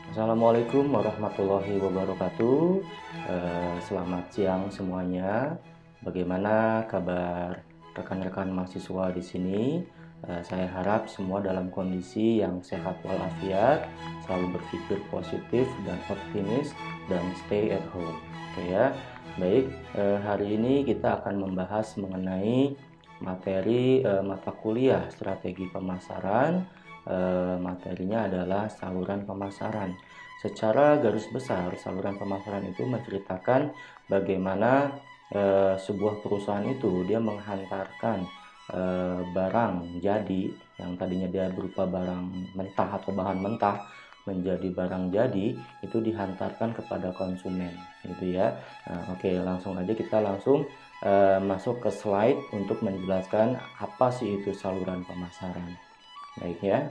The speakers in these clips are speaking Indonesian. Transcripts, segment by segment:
Assalamualaikum warahmatullahi wabarakatuh. Selamat siang semuanya. Bagaimana kabar rekan-rekan mahasiswa di sini? Saya harap semua dalam kondisi yang sehat walafiat, selalu berpikir positif dan optimis, dan stay at home. Oke ya. Baik, hari ini kita akan membahas mengenai materi mata kuliah strategi pemasaran. Materinya adalah saluran pemasaran. Secara garis besar, saluran pemasaran itu menceritakan bagaimana sebuah perusahaan itu dia menghantarkan barang jadi yang tadinya dia berupa barang mentah atau bahan mentah menjadi barang jadi, itu dihantarkan kepada konsumen, gitu ya. Oke, langsung aja kita langsung masuk ke slide untuk menjelaskan apa sih itu saluran pemasaran. Baik ya.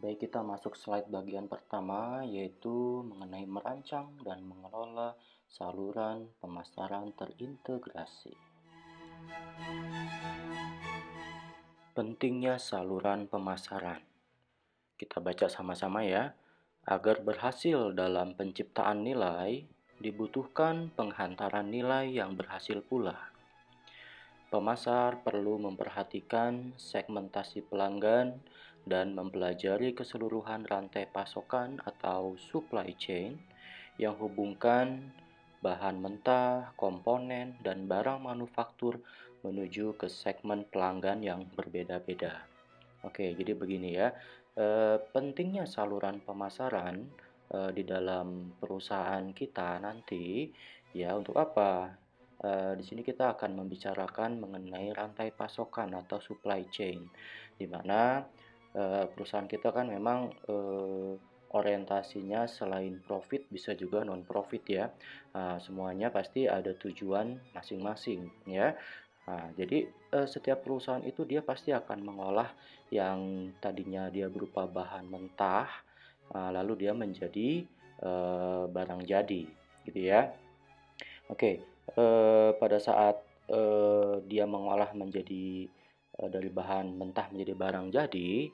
Baik, kita masuk slide bagian pertama, yaitu mengenai merancang dan mengelola saluran pemasaran terintegrasi. Pentingnya saluran pemasaran. Kita baca sama-sama ya. Agar berhasil dalam penciptaan nilai, dibutuhkan penghantaran nilai yang berhasil pula. Pemasar perlu memperhatikan segmentasi pelanggan dan mempelajari keseluruhan rantai pasokan atau supply chain yang hubungkan bahan mentah, komponen, dan barang manufaktur menuju ke segmen pelanggan yang berbeda-beda. Oke, jadi begini ya. Pentingnya saluran pemasaran di dalam perusahaan kita nanti ya untuk apa? Di sini kita akan membicarakan mengenai rantai pasokan atau supply chain, di mana perusahaan kita kan memang orientasinya selain profit bisa juga non profit ya. Semuanya pasti ada tujuan masing-masing ya. Jadi setiap perusahaan itu dia pasti akan mengolah yang tadinya dia berupa bahan mentah, lalu dia menjadi barang jadi, gitu ya. Oke, pada saat dia mengolah menjadi dari bahan mentah menjadi barang jadi,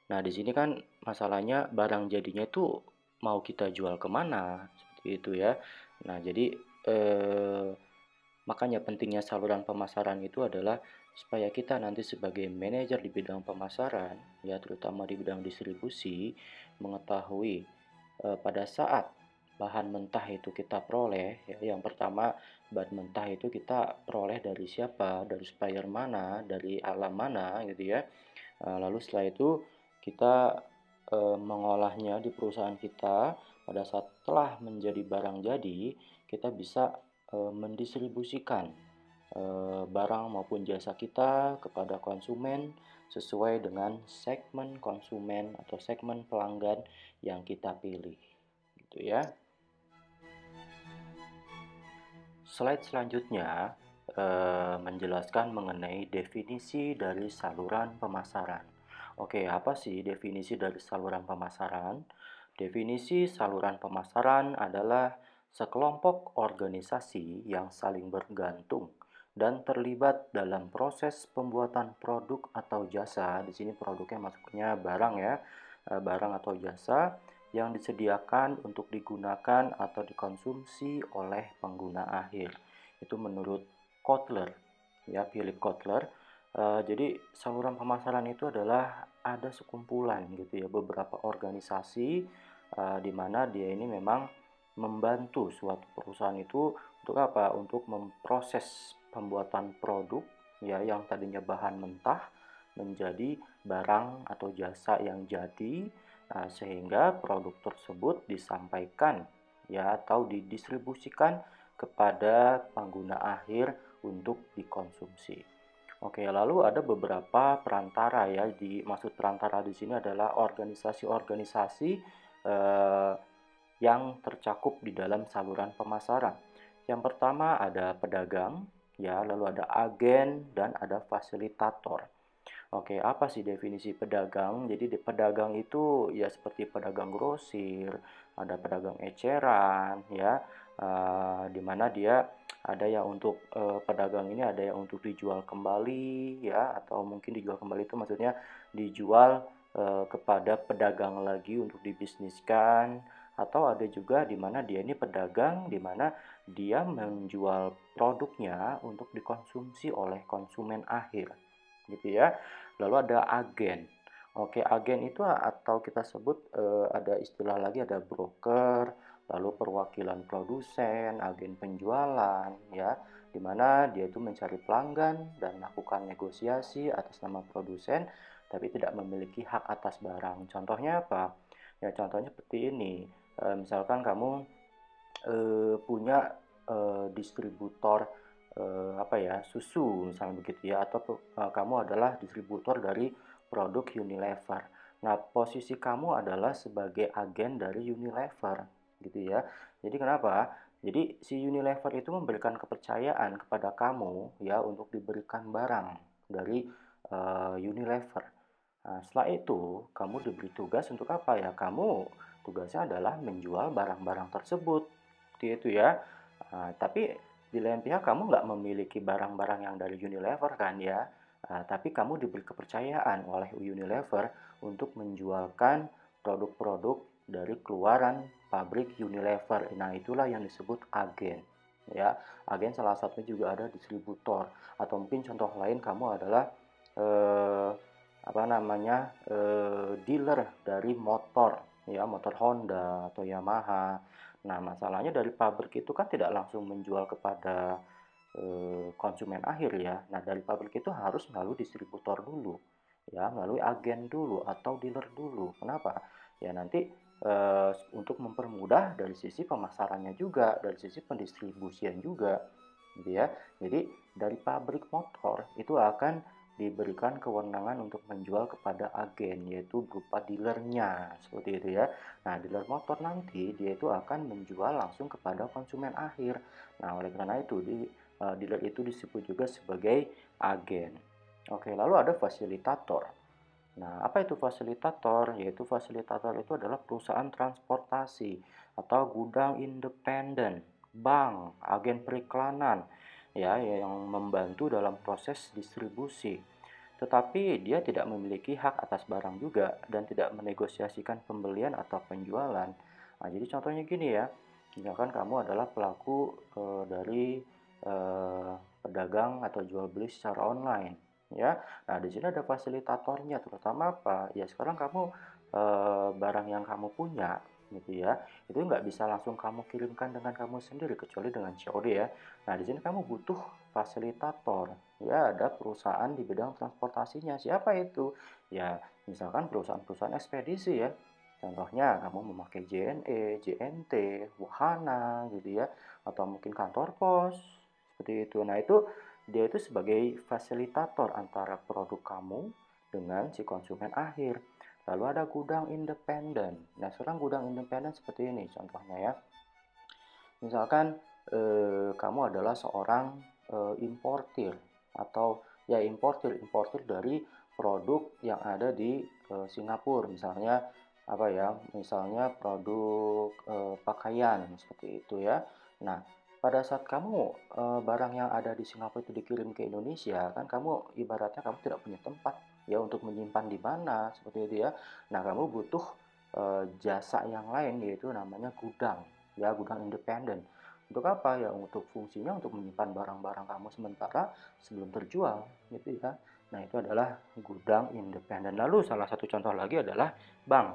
nah di sini kan masalahnya barang jadinya itu mau kita jual kemana, seperti itu ya. Nah jadi eh, makanya pentingnya saluran pemasaran itu adalah supaya kita nanti sebagai manajer di bidang pemasaran, ya terutama di bidang distribusi, mengetahui pada saat bahan mentah itu kita peroleh, ya, yang pertama bahan mentah itu kita peroleh dari siapa, dari supplier mana, dari alam mana, gitu ya. Lalu setelah itu kita mengolahnya di perusahaan kita. Pada saat telah menjadi barang jadi, kita bisa mendistribusikan barang maupun jasa kita kepada konsumen sesuai dengan segmen konsumen atau segmen pelanggan yang kita pilih, gitu ya. Slide selanjutnya menjelaskan mengenai definisi dari saluran pemasaran. Oke, apa sih definisi dari saluran pemasaran? Definisi saluran pemasaran adalah sekelompok organisasi yang saling bergantung dan terlibat dalam proses pembuatan produk atau jasa. Di sini produknya masuknya barang ya, barang atau jasa yang disediakan untuk digunakan atau dikonsumsi oleh pengguna akhir. Itu menurut Kotler, ya Philip Kotler. Jadi saluran pemasaran itu adalah ada sekumpulan gitu ya, beberapa organisasi di mana dia ini memang membantu suatu perusahaan itu untuk apa? Untuk memproses pembuatan produk ya yang tadinya bahan mentah menjadi barang atau jasa yang jadi. Sehingga produk tersebut disampaikan ya atau didistribusikan kepada pengguna akhir untuk dikonsumsi. Oke, lalu ada beberapa perantara ya. Maksud perantara di sini adalah organisasi-organisasi eh, yang tercakup di dalam saluran pemasaran. Yang pertama ada pedagang, ya, lalu ada agen dan ada fasilitator. Oke, apa sih definisi pedagang? Jadi di pedagang itu ya seperti pedagang grosir, ada pedagang eceran, ya, di mana dia ada yang untuk pedagang ini ada yang untuk dijual kembali, ya, atau mungkin dijual kembali itu maksudnya dijual kepada pedagang lagi untuk dibisniskan, atau ada juga di mana dia ini pedagang, di mana dia menjual produknya untuk dikonsumsi oleh konsumen akhir, gitu ya. Lalu ada agen. Oke, agen itu atau kita sebut ada istilah lagi, ada broker, lalu perwakilan produsen, agen penjualan, ya, di mana dia itu mencari pelanggan dan melakukan negosiasi atas nama produsen, tapi tidak memiliki hak atas barang. Contohnya apa? Ya, contohnya seperti ini. Misalkan kamu punya distributor apa ya, susu misalnya begitu ya, atau kamu adalah distributor dari produk Unilever. Nah, posisi kamu adalah sebagai agen dari Unilever, gitu ya. Jadi kenapa? Jadi si Unilever itu memberikan kepercayaan kepada kamu ya untuk diberikan barang dari Unilever. Nah, setelah itu kamu diberi tugas untuk apa ya? Kamu tugasnya adalah menjual barang-barang tersebut, seperti itu ya. Tapi di lain pihak kamu nggak memiliki barang-barang yang dari Unilever kan ya. Tapi kamu diberi kepercayaan oleh Unilever untuk menjualkan produk-produk dari keluaran pabrik Unilever. Nah, itulah yang disebut agen. Ya, agen salah satunya juga ada distributor, atau mungkin contoh lain kamu adalah eh, apa namanya, dealer dari motor ya, motor Honda atau Yamaha. Nah, masalahnya dari pabrik itu kan tidak langsung menjual kepada konsumen akhir ya. Nah, dari pabrik itu harus melalui distributor dulu, ya, melalui agen dulu atau dealer dulu. Kenapa? Ya nanti untuk mempermudah dari sisi pemasarannya juga, dari sisi pendistribusian juga, gitu ya. Jadi dari pabrik motor itu akan diberikan kewenangan untuk menjual kepada agen, yaitu berupa dealernya, seperti itu ya. Nah, dealer motor nanti dia itu akan menjual langsung kepada konsumen akhir. Nah, oleh karena itu dealer itu disebut juga sebagai agen. Oke, lalu ada fasilitator. Nah, apa itu fasilitator? Yaitu fasilitator itu adalah perusahaan transportasi atau gudang independen, bank, agen periklanan, ya, yang membantu dalam proses distribusi. Tetapi dia tidak memiliki hak atas barang juga dan tidak menegosiasikan pembelian atau penjualan. Nah, jadi contohnya gini ya, misalkan kamu adalah pelaku dari pedagang atau jual beli secara online, ya. Nah, di sini ada fasilitatornya, terutama apa? Ya, sekarang kamu barang yang kamu punya, gitu ya, itu nggak bisa langsung kamu kirimkan dengan kamu sendiri, kecuali dengan COD ya. Nah, di sini kamu butuh fasilitator. Ya, ada perusahaan di bidang transportasinya. Siapa itu? Ya, misalkan perusahaan-perusahaan ekspedisi ya. Contohnya, kamu memakai JNE, JNT, Wahana, gitu ya, atau mungkin kantor pos, seperti itu. Nah, itu dia itu sebagai fasilitator antara produk kamu dengan si konsumen akhir. Lalu ada gudang independen. Nah, sekarang gudang independen seperti ini contohnya ya. Misalkan kamu adalah seorang importir, atau ya importir dari produk yang ada di Singapura, misalnya apa ya, misalnya produk pakaian seperti itu ya. Nah, pada saat kamu barang yang ada di Singapura itu dikirim ke Indonesia, kan kamu ibaratnya kamu tidak punya tempat ya untuk menyimpan di mana seperti itu ya. Nah, kamu butuh jasa yang lain, yaitu namanya gudang, ya, gudang independen. Untuk apa ya? Untuk fungsinya untuk menyimpan barang-barang kamu sementara sebelum terjual, gitu ya. Nah, itu adalah gudang independen. Lalu salah satu contoh lagi adalah bank.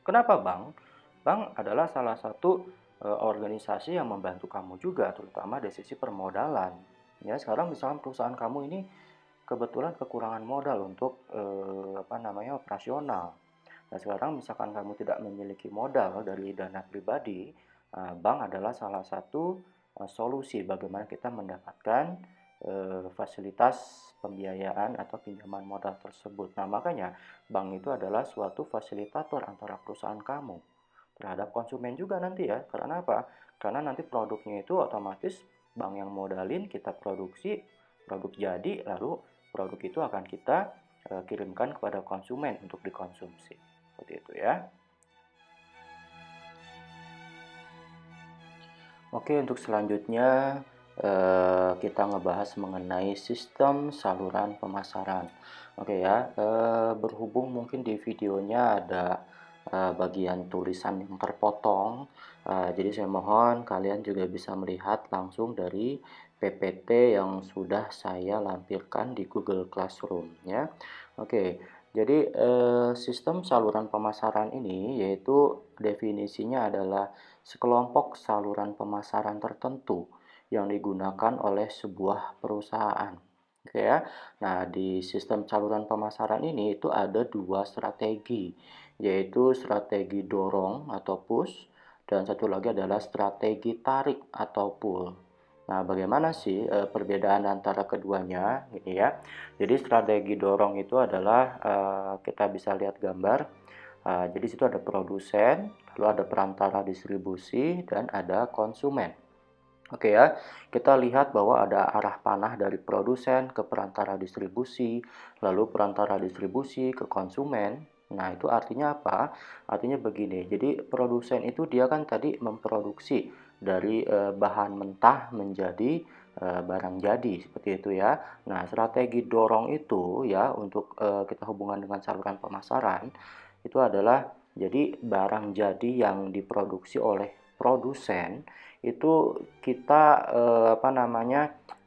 Kenapa bank? Bank adalah salah satu organisasi yang membantu kamu juga, terutama dari sisi permodalan. Ya, sekarang misalkan perusahaan kamu ini kebetulan kekurangan modal untuk apa namanya, operasional. Nah, sekarang misalkan kamu tidak memiliki modal dari dana pribadi, bank adalah salah satu solusi bagaimana kita mendapatkan fasilitas pembiayaan atau pinjaman modal tersebut. Nah, makanya bank itu adalah suatu fasilitator antara perusahaan kamu terhadap konsumen juga nanti ya. Karena apa? Karena nanti produknya itu otomatis bank yang modalin, kita produksi, produk jadi, lalu produk itu akan kita kirimkan kepada konsumen untuk dikonsumsi. Seperti itu ya. Oke, untuk selanjutnya kita ngebahas mengenai sistem saluran pemasaran. Oke ya, berhubung mungkin di videonya ada bagian tulisan yang terpotong, jadi saya mohon kalian juga bisa melihat langsung dari PPT yang sudah saya lampirkan di Google Classroom ya. Oke, jadi sistem saluran pemasaran ini yaitu definisinya adalah sekelompok saluran pemasaran tertentu yang digunakan oleh sebuah perusahaan. Oke ya. Nah, di sistem saluran pemasaran ini itu ada dua strategi, yaitu strategi dorong atau push, dan satu lagi adalah strategi tarik atau pull. Nah, bagaimana sih perbedaan antara keduanya? Ini ya. Jadi strategi dorong itu adalah kita bisa lihat gambar. Jadi situ ada produsen, lalu ada perantara distribusi, dan ada konsumen. Oke ya, kita lihat bahwa ada arah panah dari produsen ke perantara distribusi, lalu perantara distribusi ke konsumen. Nah, itu artinya apa? Artinya begini, jadi produsen itu dia kan tadi memproduksi dari bahan mentah menjadi barang jadi, seperti itu ya. Nah, strategi dorong itu ya untuk kita hubungan dengan saluran pemasaran, itu adalah jadi barang jadi yang diproduksi oleh produsen itu kita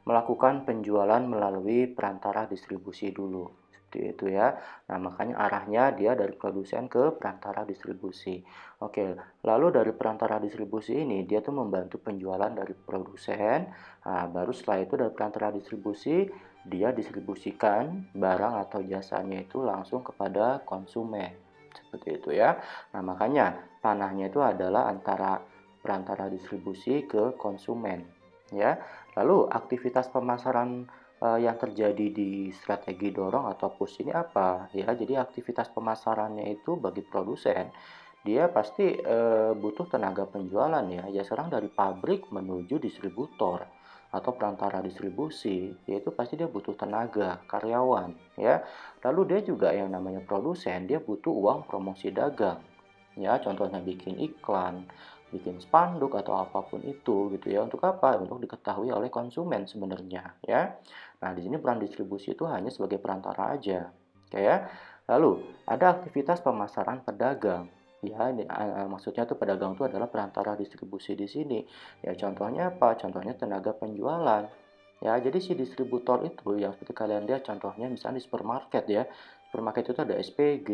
melakukan penjualan melalui perantara distribusi dulu seperti itu ya. Nah, makanya arahnya dia dari produsen ke perantara distribusi. Oke, lalu dari perantara distribusi ini dia tuh membantu penjualan dari produsen. Nah, baru setelah itu dari perantara distribusi dia distribusikan barang atau jasanya itu langsung kepada konsumen. Seperti itu ya. Nah, makanya panahnya itu adalah antara perantara distribusi ke konsumen ya. Lalu aktivitas pemasaran yang terjadi di strategi dorong atau push ini apa ya? Jadi aktivitas pemasarannya itu bagi produsen dia pasti butuh tenaga penjualan ya. Ya sekarang dari pabrik menuju distributor atau perantara distribusi, yaitu pasti dia butuh tenaga, karyawan ya. Lalu dia juga yang namanya produsen, dia butuh uang promosi dagang. Ya, contohnya bikin iklan, bikin spanduk atau apapun itu gitu ya. Untuk apa? Untuk diketahui oleh konsumen sebenarnya ya. Nah, di sini peran distribusi itu hanya sebagai perantara aja. Oke ya. Lalu, ada aktivitas pemasaran pedagang. Ya, ini, maksudnya tuh pedagang itu adalah perantara distribusi di sini. Ya, contohnya apa? Contohnya tenaga penjualan. Ya, jadi si distributor itu yang seperti kalian lihat contohnya misalnya di supermarket ya. Supermarket itu ada SPG,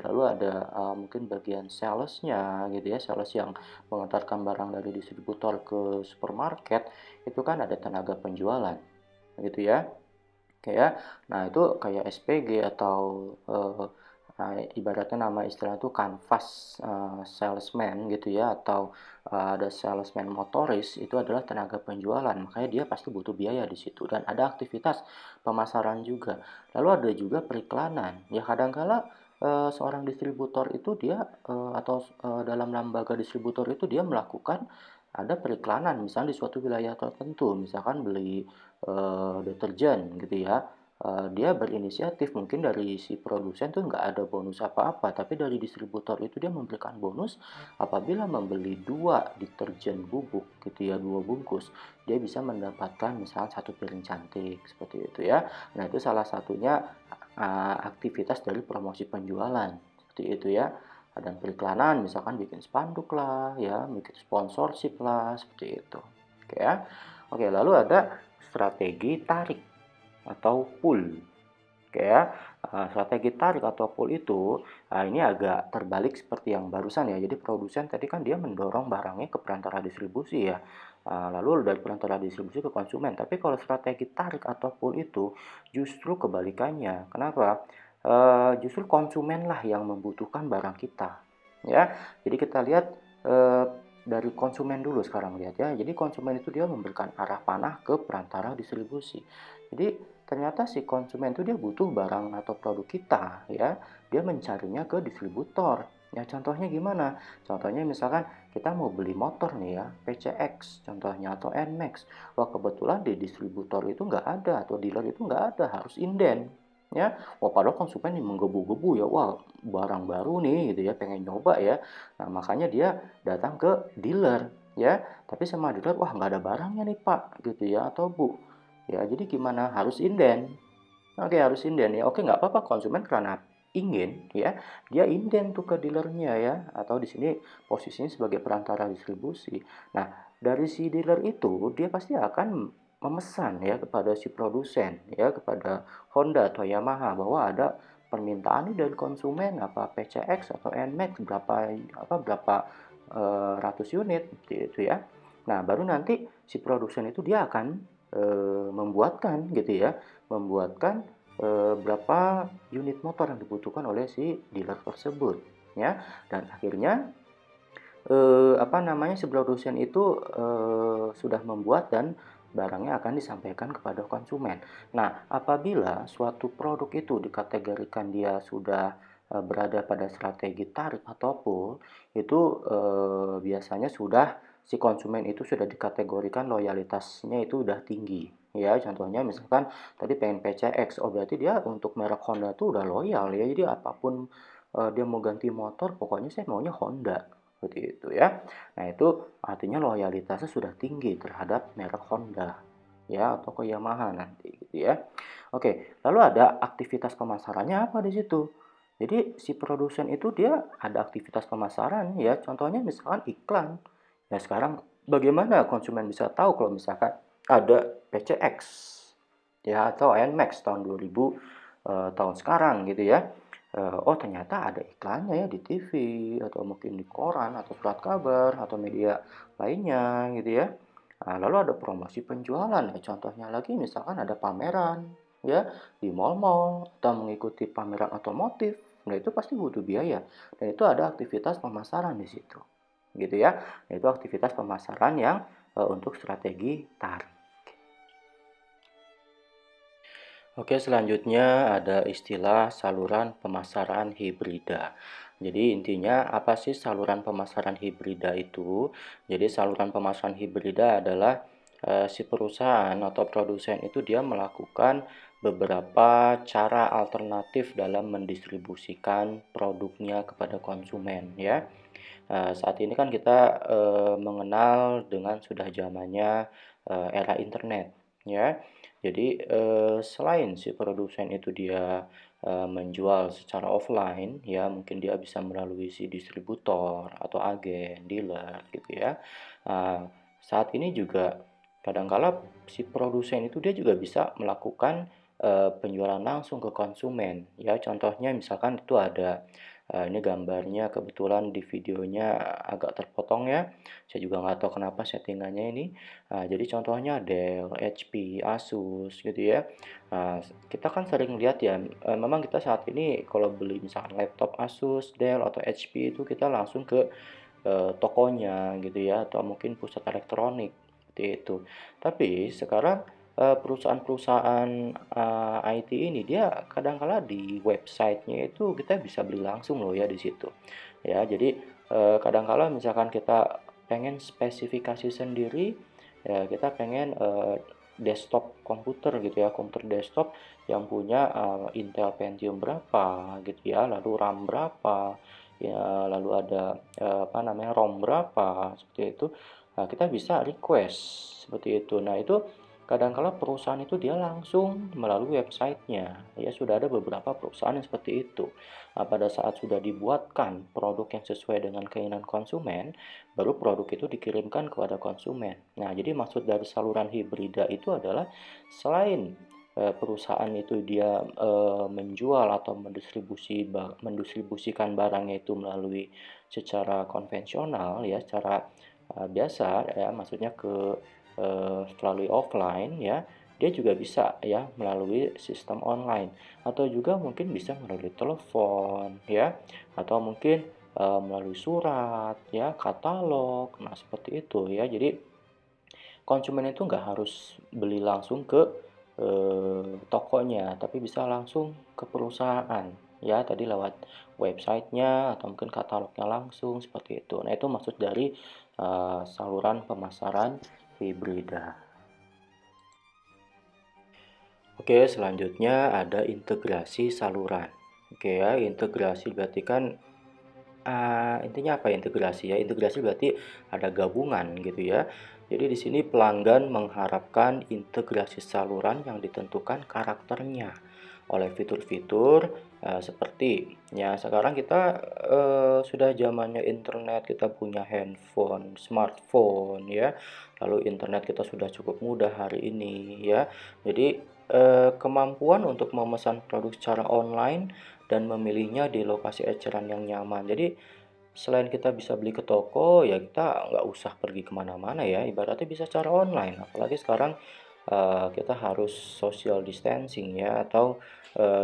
lalu ada mungkin bagian salesnya gitu ya, sales yang mengantarkan barang dari distributor ke supermarket, itu kan ada tenaga penjualan gitu ya. Kayak, nah itu kayak SPG atau ibaratnya nama istilah itu kanvas salesman gitu ya, atau ada salesman motoris, itu adalah tenaga penjualan, makanya dia pasti butuh biaya di situ dan ada aktivitas pemasaran juga. Lalu ada juga periklanan ya, kadangkala seorang distributor itu dia atau dalam lembaga distributor itu dia melakukan ada periklanan misalnya di suatu wilayah tertentu, misalkan beli deterjen gitu ya. Dia berinisiatif mungkin dari si produsen tuh nggak ada bonus apa-apa, tapi dari distributor itu dia memberikan bonus apabila membeli 2 deterjen bubuk gitu ya, 2 bungkus, dia bisa mendapatkan misalnya 1 piring cantik, seperti itu ya. Nah, itu salah satunya aktivitas dari promosi penjualan, seperti itu ya. Dan periklanan misalkan bikin spanduk lah ya, bikin sponsorship lah, seperti itu. Oke ya. Oke, lalu ada strategi tarik atau pull. Oke ya, strategi tarik atau pull itu ini agak terbalik seperti yang barusan ya. Jadi produsen tadi kan dia mendorong barangnya ke perantara distribusi ya. Lalu dari perantara distribusi ke konsumen. Tapi kalau strategi tarik atau pull itu justru kebalikannya. Kenapa? Justru konsumen lah yang membutuhkan barang kita. Ya, jadi kita lihat dari konsumen dulu sekarang lihat ya. Jadi konsumen itu dia memberikan arah panah ke perantara distribusi. Jadi ternyata si konsumen itu dia butuh barang atau produk kita ya. Dia mencarinya ke distributor. Ya contohnya gimana? Contohnya misalkan kita mau beli motor nih ya, PCX contohnya atau NMAX. Wah kebetulan di distributor itu nggak ada atau dealer itu nggak ada, harus inden. Ya, wah padahal konsumen nih menggebu-gebu ya, wah barang baru nih gitu ya, pengen nyoba ya. Nah makanya dia datang ke dealer ya. Tapi sama dealer, wah nggak ada barangnya nih Pak, gitu ya, atau Bu. Ya, jadi gimana? Harus inden. Oke, harus inden ya. Oke, nggak apa-apa konsumen karena ingin ya, dia inden tuh ke dealernya ya, atau di sini posisinya sebagai perantara distribusi. Nah, dari si dealer itu dia pasti akan memesan ya kepada si produsen ya, kepada Honda atau Yamaha bahwa ada permintaan nih dari konsumen apa PCX atau NMAX berapa ratus unit gitu ya. Nah, baru nanti si produsen itu dia akan membuatkan gitu ya, membuatkan berapa unit motor yang dibutuhkan oleh si dealer tersebut ya, dan akhirnya apa namanya, si produsen itu sudah membuat dan barangnya akan disampaikan kepada konsumen. Nah, apabila suatu produk itu dikategorikan dia sudah berada pada strategi tarik atau pull, itu biasanya sudah si konsumen itu sudah dikategorikan loyalitasnya itu udah tinggi. Ya, contohnya misalkan tadi pengen PCX, oh berarti dia untuk merek Honda tuh udah loyal ya. Jadi apapun dia mau ganti motor, pokoknya saya maunya Honda seperti itu ya. Nah, itu artinya loyalitasnya sudah tinggi terhadap merek Honda ya, atau ke Yamaha nanti gitu ya. Oke, lalu ada aktivitas pemasarannya apa di situ? Jadi si produsen itu dia ada aktivitas pemasaran ya, contohnya misalkan iklan. Nah, sekarang bagaimana konsumen bisa tahu kalau misalkan ada PCX ya atau NMAX tahun 2000 tahun sekarang gitu ya. Oh ternyata ada iklannya ya di TV atau mungkin di koran atau surat kabar atau media lainnya gitu ya. Nah, lalu ada promosi penjualan ya, contohnya lagi misalkan ada pameran ya di mall-mall atau mengikuti pameran otomotif. Nah, itu pasti butuh biaya dan itu ada aktivitas pemasaran di situ. Gitu ya. Nah, itu aktivitas pemasaran yang untuk strategi tarik. Oke, selanjutnya ada istilah saluran pemasaran hibrida. Jadi intinya apa sih saluran pemasaran hibrida itu? Jadi saluran pemasaran hibrida adalah si perusahaan atau produsen itu dia melakukan beberapa cara alternatif dalam mendistribusikan produknya kepada konsumen ya. Saat ini kan kita mengenal dengan sudah zamannya era internet ya. Jadi selain si produsen itu dia menjual secara offline ya, mungkin dia bisa melalui si distributor atau agen, dealer gitu ya. Nah, saat ini juga kadangkala si produsen itu dia juga bisa melakukan penjualan langsung ke konsumen ya. Contohnya misalkan itu ada ini gambarnya kebetulan di videonya agak terpotong ya. Saya juga nggak tahu kenapa settingannya ini. Jadi contohnya Dell, HP, Asus gitu ya. Nah, kita kan sering lihat ya, memang kita saat ini kalau beli misalkan laptop Asus, Dell atau HP itu kita langsung ke tokonya gitu ya, atau mungkin pusat elektronik seperti itu. Tapi sekarang perusahaan-perusahaan IT ini dia kadangkala di websitenya itu kita bisa beli langsung loh ya di situ. Ya, jadi kadangkala misalkan kita pengen spesifikasi sendiri, ya kita pengen desktop komputer gitu ya, komputer desktop yang punya Intel Pentium berapa gitu ya, lalu RAM berapa, ya lalu ada apa namanya ROM berapa seperti itu. Nah, kita bisa request seperti itu. Nah, itu kadangkala perusahaan itu dia langsung melalui websitenya. Ya, sudah ada beberapa perusahaan yang seperti itu. Nah, pada saat sudah dibuatkan produk yang sesuai dengan keinginan konsumen, baru produk itu dikirimkan kepada konsumen. Nah, jadi maksud dari saluran hibrida itu adalah selain perusahaan itu dia menjual atau mendistribusikan barangnya itu melalui secara konvensional ya, secara biasa ya, maksudnya melalui offline ya, dia juga bisa ya melalui sistem online atau juga mungkin bisa melalui telepon ya, atau mungkin melalui surat ya, katalog. Nah, seperti itu ya. Jadi konsumen itu nggak harus beli langsung ke tokonya, tapi bisa langsung ke perusahaan ya, tadi lewat websitenya atau mungkin katalognya langsung seperti itu. Nah, itu maksud dari saluran pemasaran hibrida. Oke, selanjutnya ada integrasi saluran. Oke ya, integrasi berarti kan Intinya apa ya integrasi ya? Integrasi berarti ada gabungan gitu ya. Jadi di sini pelanggan mengharapkan integrasi saluran yang ditentukan karakternya oleh fitur-fitur seperti ya sekarang kita sudah zamannya internet, kita punya handphone, smartphone ya. Lalu internet kita sudah cukup mudah hari ini ya. Jadi kemampuan untuk memesan produk secara online dan memilihnya di lokasi eceran yang nyaman. Jadi selain kita bisa beli ke toko, ya kita nggak usah pergi kemana-mana ya, ibaratnya bisa secara online. Apalagi sekarang kita harus social distancing ya, atau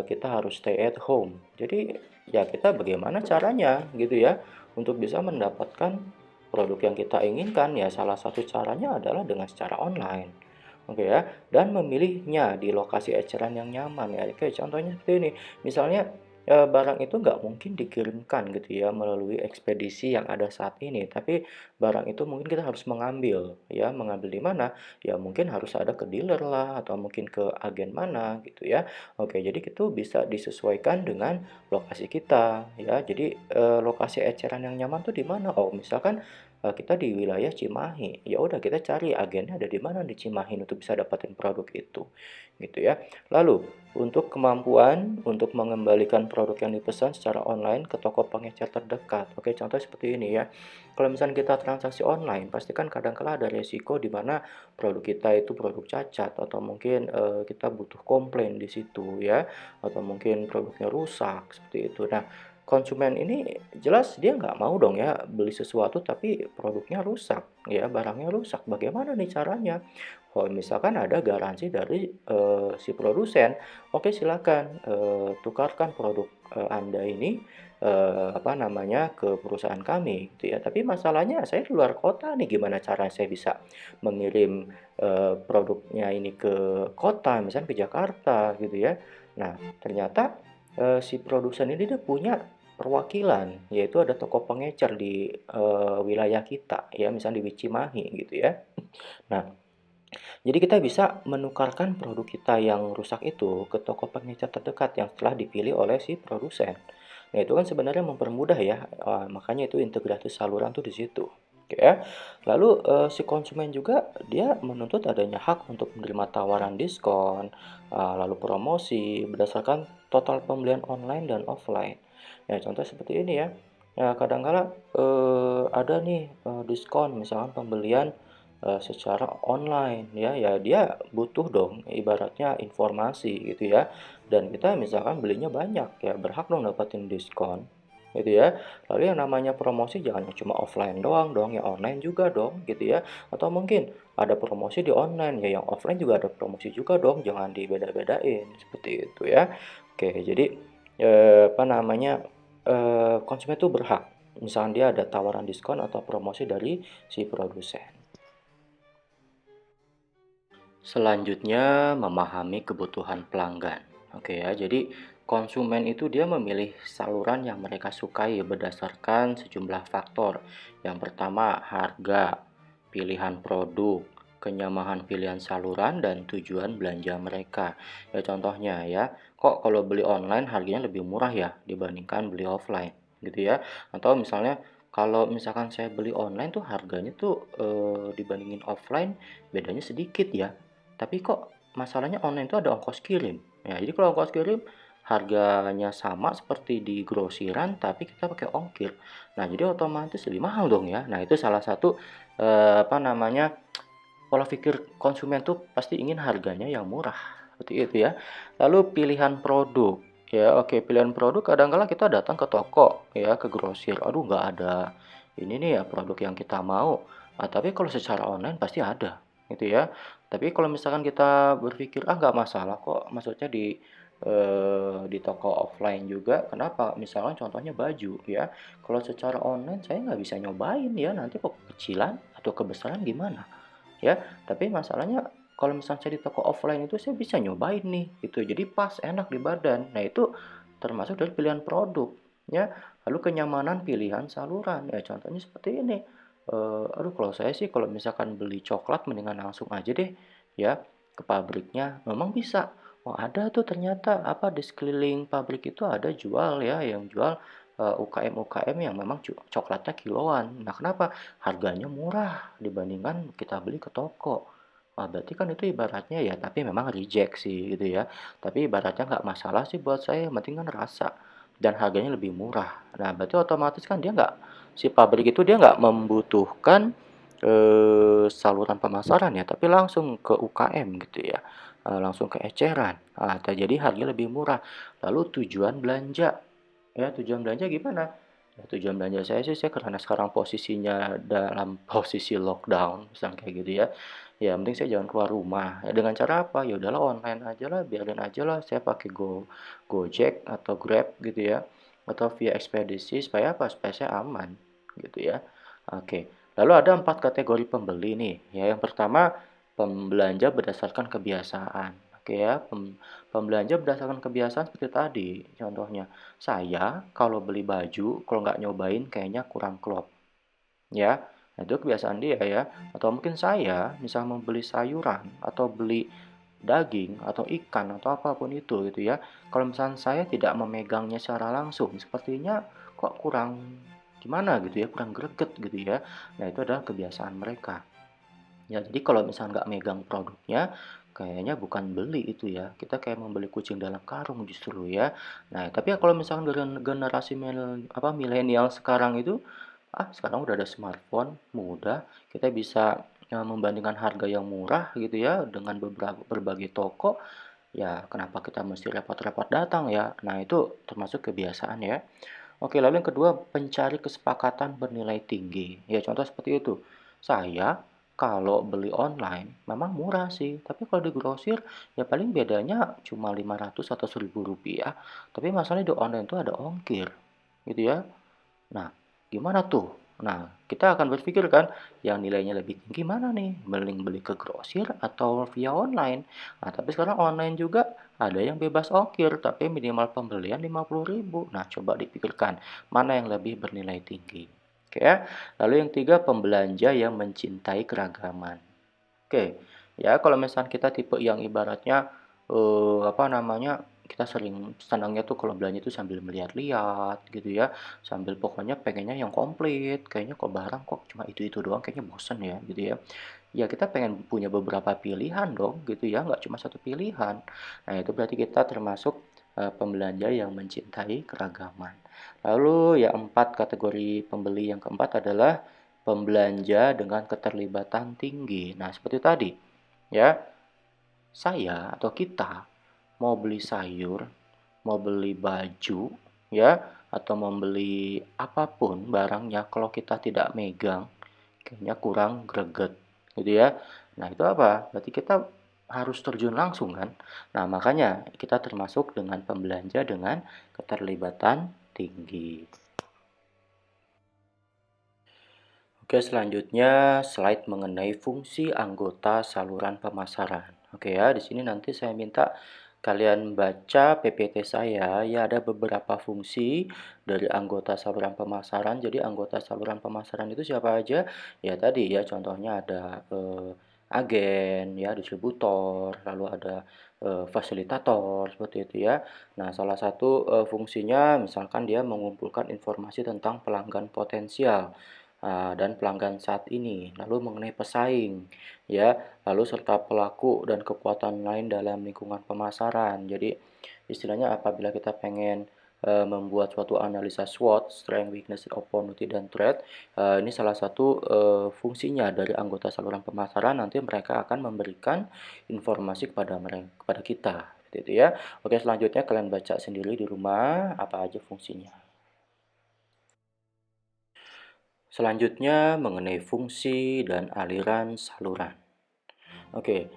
kita harus stay at home. Jadi ya kita bagaimana caranya gitu ya, untuk bisa mendapatkan produk yang kita inginkan ya salah satu caranya adalah dengan secara online. Oke ya, dan memilihnya di lokasi eceran yang nyaman ya. Oke, contohnya seperti ini. Misalnya barang itu nggak mungkin dikirimkan gitu ya melalui ekspedisi yang ada saat ini, tapi barang itu mungkin kita harus mengambil ya, mengambil di mana? Ya mungkin harus ada ke dealer lah atau mungkin ke agen mana gitu ya. Oke, jadi itu bisa disesuaikan dengan lokasi kita ya. Jadi lokasi eceran yang nyaman tuh di mana? Oh, misalkan kita di wilayah Cimahi, ya udah kita cari agennya ada di mana di Cimahi untuk bisa dapatin produk itu, gitu ya. Lalu untuk kemampuan untuk mengembalikan produk yang dipesan secara online ke toko pengecer terdekat. Oke, contoh seperti ini ya. Kalau misalnya kita transaksi online, pasti kan kadang-kala ada resiko di mana produk kita itu produk cacat atau mungkin kita butuh komplain di situ ya, atau mungkin produknya rusak seperti itu. Nah, konsumen ini jelas dia nggak mau dong ya beli sesuatu tapi produknya rusak ya, barangnya rusak. Bagaimana nih caranya? Oh, misalkan ada garansi dari si produsen, oke silakan tukarkan produk Anda ini apa namanya ke perusahaan kami gitu ya. Tapi masalahnya saya di luar kota nih, gimana cara saya bisa mengirim produknya ini ke kota, misalnya ke Jakarta gitu ya. Nah, ternyata si produsen ini dia punya perwakilan, yaitu ada toko pengecer di wilayah kita ya, misalnya di Cimahi gitu ya. Nah, jadi kita bisa menukarkan produk kita yang rusak itu ke toko pengecer terdekat yang telah dipilih oleh si produsen. Nah, itu kan sebenarnya mempermudah ya, makanya itu integrasi saluran tuh di situ. Oke ya. Lalu si konsumen juga dia menuntut adanya hak untuk menerima tawaran diskon, lalu promosi berdasarkan total pembelian online dan offline. Ya, contoh seperti ini ya. Ya, kadang-kala ada nih diskon misalkan pembelian secara online ya, ya dia butuh dong ibaratnya informasi gitu ya, dan kita misalkan belinya banyak ya berhak dong dapetin diskon gitu ya. Lalu yang namanya promosi jangan cuma offline doang dong, ya online juga dong gitu ya, atau mungkin ada promosi di online ya yang offline juga ada promosi juga dong, jangan dibeda-bedain seperti itu ya. Oke, jadi apa namanya konsumen itu berhak misalnya dia ada tawaran diskon atau promosi dari si produsen. Selanjutnya, memahami kebutuhan pelanggan. Oke ya, jadi konsumen itu dia memilih saluran yang mereka sukai berdasarkan sejumlah faktor. Yang pertama, harga, pilihan produk, kenyamanan pilihan saluran, dan tujuan belanja mereka. Ya contohnya ya, kok kalau beli online harganya lebih murah ya dibandingkan beli offline gitu ya. Atau misalnya kalau misalkan saya beli online tuh harganya tuh dibandingin offline bedanya sedikit ya, tapi kok masalahnya online itu ada ongkos kirim. Ya, jadi kalau ongkos kirim harganya sama seperti di grosiran tapi kita pakai ongkir. Nah, jadi otomatis lebih mahal dong ya. Nah, itu salah satu apa namanya? Pola pikir konsumen tuh pasti ingin harganya yang murah. Seperti itu ya. Lalu pilihan produk. Ya, oke, pilihan produk kadang-kala kita datang ke toko ya, ke grosir. Aduh, nggak ada ini nih ya produk yang kita mau. Nah, tapi kalau secara online pasti ada gitu ya. Tapi kalau misalkan kita berpikir, ah nggak masalah kok, maksudnya di toko offline juga, kenapa? Misalkan contohnya baju ya, kalau secara online saya nggak bisa nyobain ya, nanti kok kecilan atau kebesaran gimana ya. Tapi masalahnya kalau misalnya saya di toko offline itu saya bisa nyobain nih, gitu. Jadi pas, enak di badan. Nah itu termasuk dari pilihan produk ya. Lalu kenyamanan pilihan saluran, ya contohnya seperti ini. Aduh kalau saya sih kalau misalkan beli coklat mendingan langsung aja deh ya ke pabriknya, memang bisa. Oh ada tuh ternyata apa di sekeliling pabrik itu ada jual ya yang jual UKM-UKM yang memang coklatnya kiloan. Nah, kenapa? Harganya murah dibandingkan kita beli ke toko. Berarti kan itu ibaratnya ya, tapi memang reject sih gitu ya. Tapi ibaratnya nggak masalah sih buat saya, yang penting kan rasa dan harganya lebih murah. Nah, berarti otomatis kan dia nggak, si pabrik itu dia nggak membutuhkan saluran pemasaran ya, tapi langsung ke UKM gitu ya, langsung ke eceran. Jadi harga lebih murah. Lalu tujuan belanja. Ya, tujuan belanja gimana? Ya, tujuan belanja saya sih, saya karena sekarang posisinya dalam posisi lockdown, misalnya kayak gitu ya. Ya, penting saya jangan keluar rumah. Ya, dengan cara apa? Ya udahlah online aja lah, biarin aja lah. Saya pakai Gojek atau Grab gitu ya, atau via ekspedisi supaya apa? Supaya saya aman gitu ya. Oke. Lalu ada 4 kategori pembeli nih. Ya, yang pertama pembelanja berdasarkan kebiasaan. Oke ya, pembelanja berdasarkan kebiasaan seperti tadi. Contohnya, saya kalau beli baju, kalau nggak nyobain kayaknya kurang klop, ya. Nah, itu kebiasaan dia ya. Atau mungkin saya, misal membeli sayuran atau beli daging atau ikan atau apapun itu gitu ya. Kalau misalnya saya tidak memegangnya secara langsung, sepertinya kok kurang gimana gitu ya, kurang greget gitu ya. Nah, itu adalah kebiasaan mereka. Ya, jadi kalau misalnya nggak megang produknya, kayaknya bukan beli itu ya. Kita kayak membeli kucing dalam karung justru ya. Nah, tapi ya kalau misalkan generasi milenial sekarang itu, sekarang udah ada smartphone, mudah, kita bisa membandingkan harga yang murah gitu ya dengan berbagai toko. Ya, kenapa kita mesti repot-repot datang ya? Nah, itu termasuk kebiasaan ya. Oke, lalu yang kedua, pencari kesepakatan bernilai tinggi. Ya, contoh seperti itu. Saya kalau beli online memang murah sih, tapi kalau di grosir ya paling bedanya cuma 500 atau 1000 rupiah. Tapi masalahnya di online itu ada ongkir, gitu ya. Nah, gimana tuh? Nah, kita akan berpikir kan, yang nilainya lebih tinggi mana nih? Mending beli ke grosir atau via online? Nah, tapi sekarang online juga ada yang bebas ongkir, tapi minimal pembelian 50.000. Nah, coba dipikirkan, mana yang lebih bernilai tinggi? Oke ya. Lalu yang tiga, pembelanja yang mencintai keragaman. Oke, ya kalau misalnya kita tipe yang ibaratnya kita sering senangnya tuh kalau belanja itu sambil melihat-lihat gitu ya, sambil pokoknya pengennya yang komplit, kayaknya kok barang kok cuma itu-itu doang kayaknya bosen ya gitu ya. Ya kita pengen punya beberapa pilihan dong gitu ya, nggak cuma satu pilihan. Nah itu berarti kita termasuk pembelanja yang mencintai keragaman. Lalu ya empat kategori pembeli yang keempat adalah pembelanja dengan keterlibatan tinggi. Nah seperti tadi ya, saya atau kita mau beli sayur, mau beli baju, ya, atau membeli apapun barangnya, kalau kita tidak megang, kayaknya kurang greget, gitu ya. Nah, itu apa? Berarti kita harus terjun langsung kan. Nah, makanya kita termasuk dengan pembelanja dengan keterlibatan tinggi. Oke, selanjutnya slide mengenai fungsi anggota saluran pemasaran. Oke ya, di sini nanti saya minta kalian baca PPT saya. Ya, ada beberapa fungsi dari anggota saluran pemasaran. Jadi anggota saluran pemasaran itu siapa aja? Ya tadi ya, contohnya ada agen, ya distributor, lalu ada fasilitator seperti itu ya. Nah, salah satu fungsinya misalkan dia mengumpulkan informasi tentang pelanggan potensial dan pelanggan saat ini, lalu mengenai pesaing, ya, lalu serta pelaku dan kekuatan lain dalam lingkungan pemasaran. Jadi, istilahnya apabila kita pengen membuat suatu analisa SWOT, Strength, Weakness, Opportunity, dan Threat, ini salah satu fungsinya dari anggota saluran pemasaran. Nanti mereka akan memberikan informasi kepada kita, seperti itu ya. Oke, selanjutnya kalian baca sendiri di rumah apa aja fungsinya. Selanjutnya mengenai fungsi dan aliran saluran. Oke,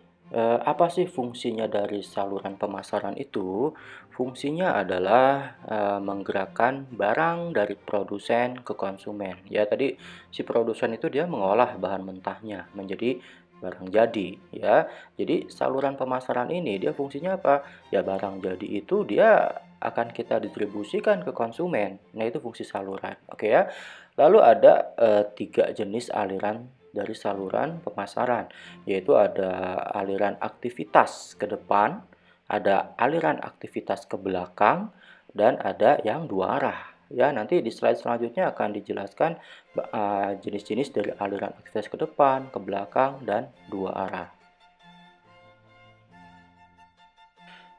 apa sih fungsinya dari saluran pemasaran itu? Fungsinya adalah menggerakkan barang dari produsen ke konsumen. Ya, tadi si produsen itu dia mengolah bahan mentahnya menjadi barang jadi, ya. Jadi saluran pemasaran ini dia fungsinya apa? Ya barang jadi itu dia akan kita distribusikan ke konsumen. Nah, itu fungsi saluran. Oke ya. Lalu ada 3 jenis aliran dari saluran pemasaran, yaitu ada aliran aktivitas ke depan, ada aliran aktivitas ke belakang, dan ada yang dua arah. Ya, nanti di slide selanjutnya akan dijelaskan jenis-jenis dari aliran akses ke depan, ke belakang, dan dua arah.